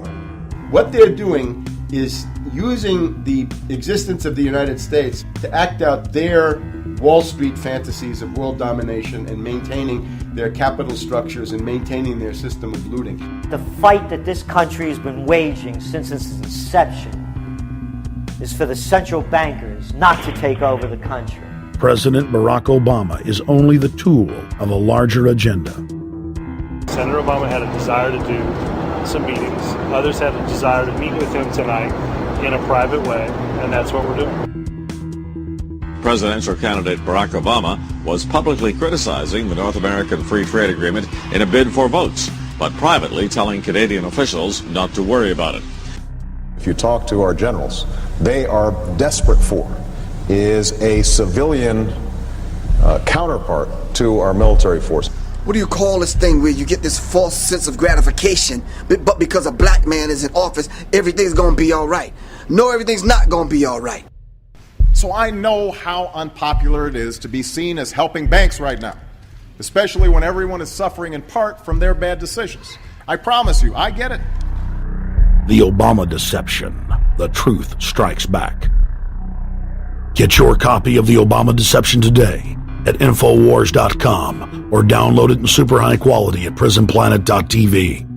Speaker 9: What they're doing is using the existence of the United States to act out their Wall Street fantasies of world domination and maintaining their capital structures and maintaining their system of looting.
Speaker 11: The fight that this country has been waging since its inception is for the central bankers not to take over the country.
Speaker 2: President Barack Obama is only the tool of a larger agenda.
Speaker 15: Senator Obama had a desire to do some meetings. Others had a desire to meet with him tonight in a private way, and that's what we're doing.
Speaker 16: Presidential candidate Barack Obama was publicly criticizing the North American Free Trade Agreement in a bid for votes, but privately telling Canadian officials not to worry about it.
Speaker 13: If you talk to our generals, they are desperate for is a civilian counterpart to our military force.
Speaker 17: What do you call this thing where you get this false sense of gratification, but because a black man is in office, everything's gonna be all right? No, everything's not gonna be all right.
Speaker 14: So I know how unpopular it is to be seen as helping banks right now, especially when everyone is suffering in part from their bad decisions. I promise you, I get it.
Speaker 2: The Obama Deception. The Truth Strikes Back. Get your copy of The Obama Deception today at Infowars.com or download it in super high quality at prisonplanet.tv.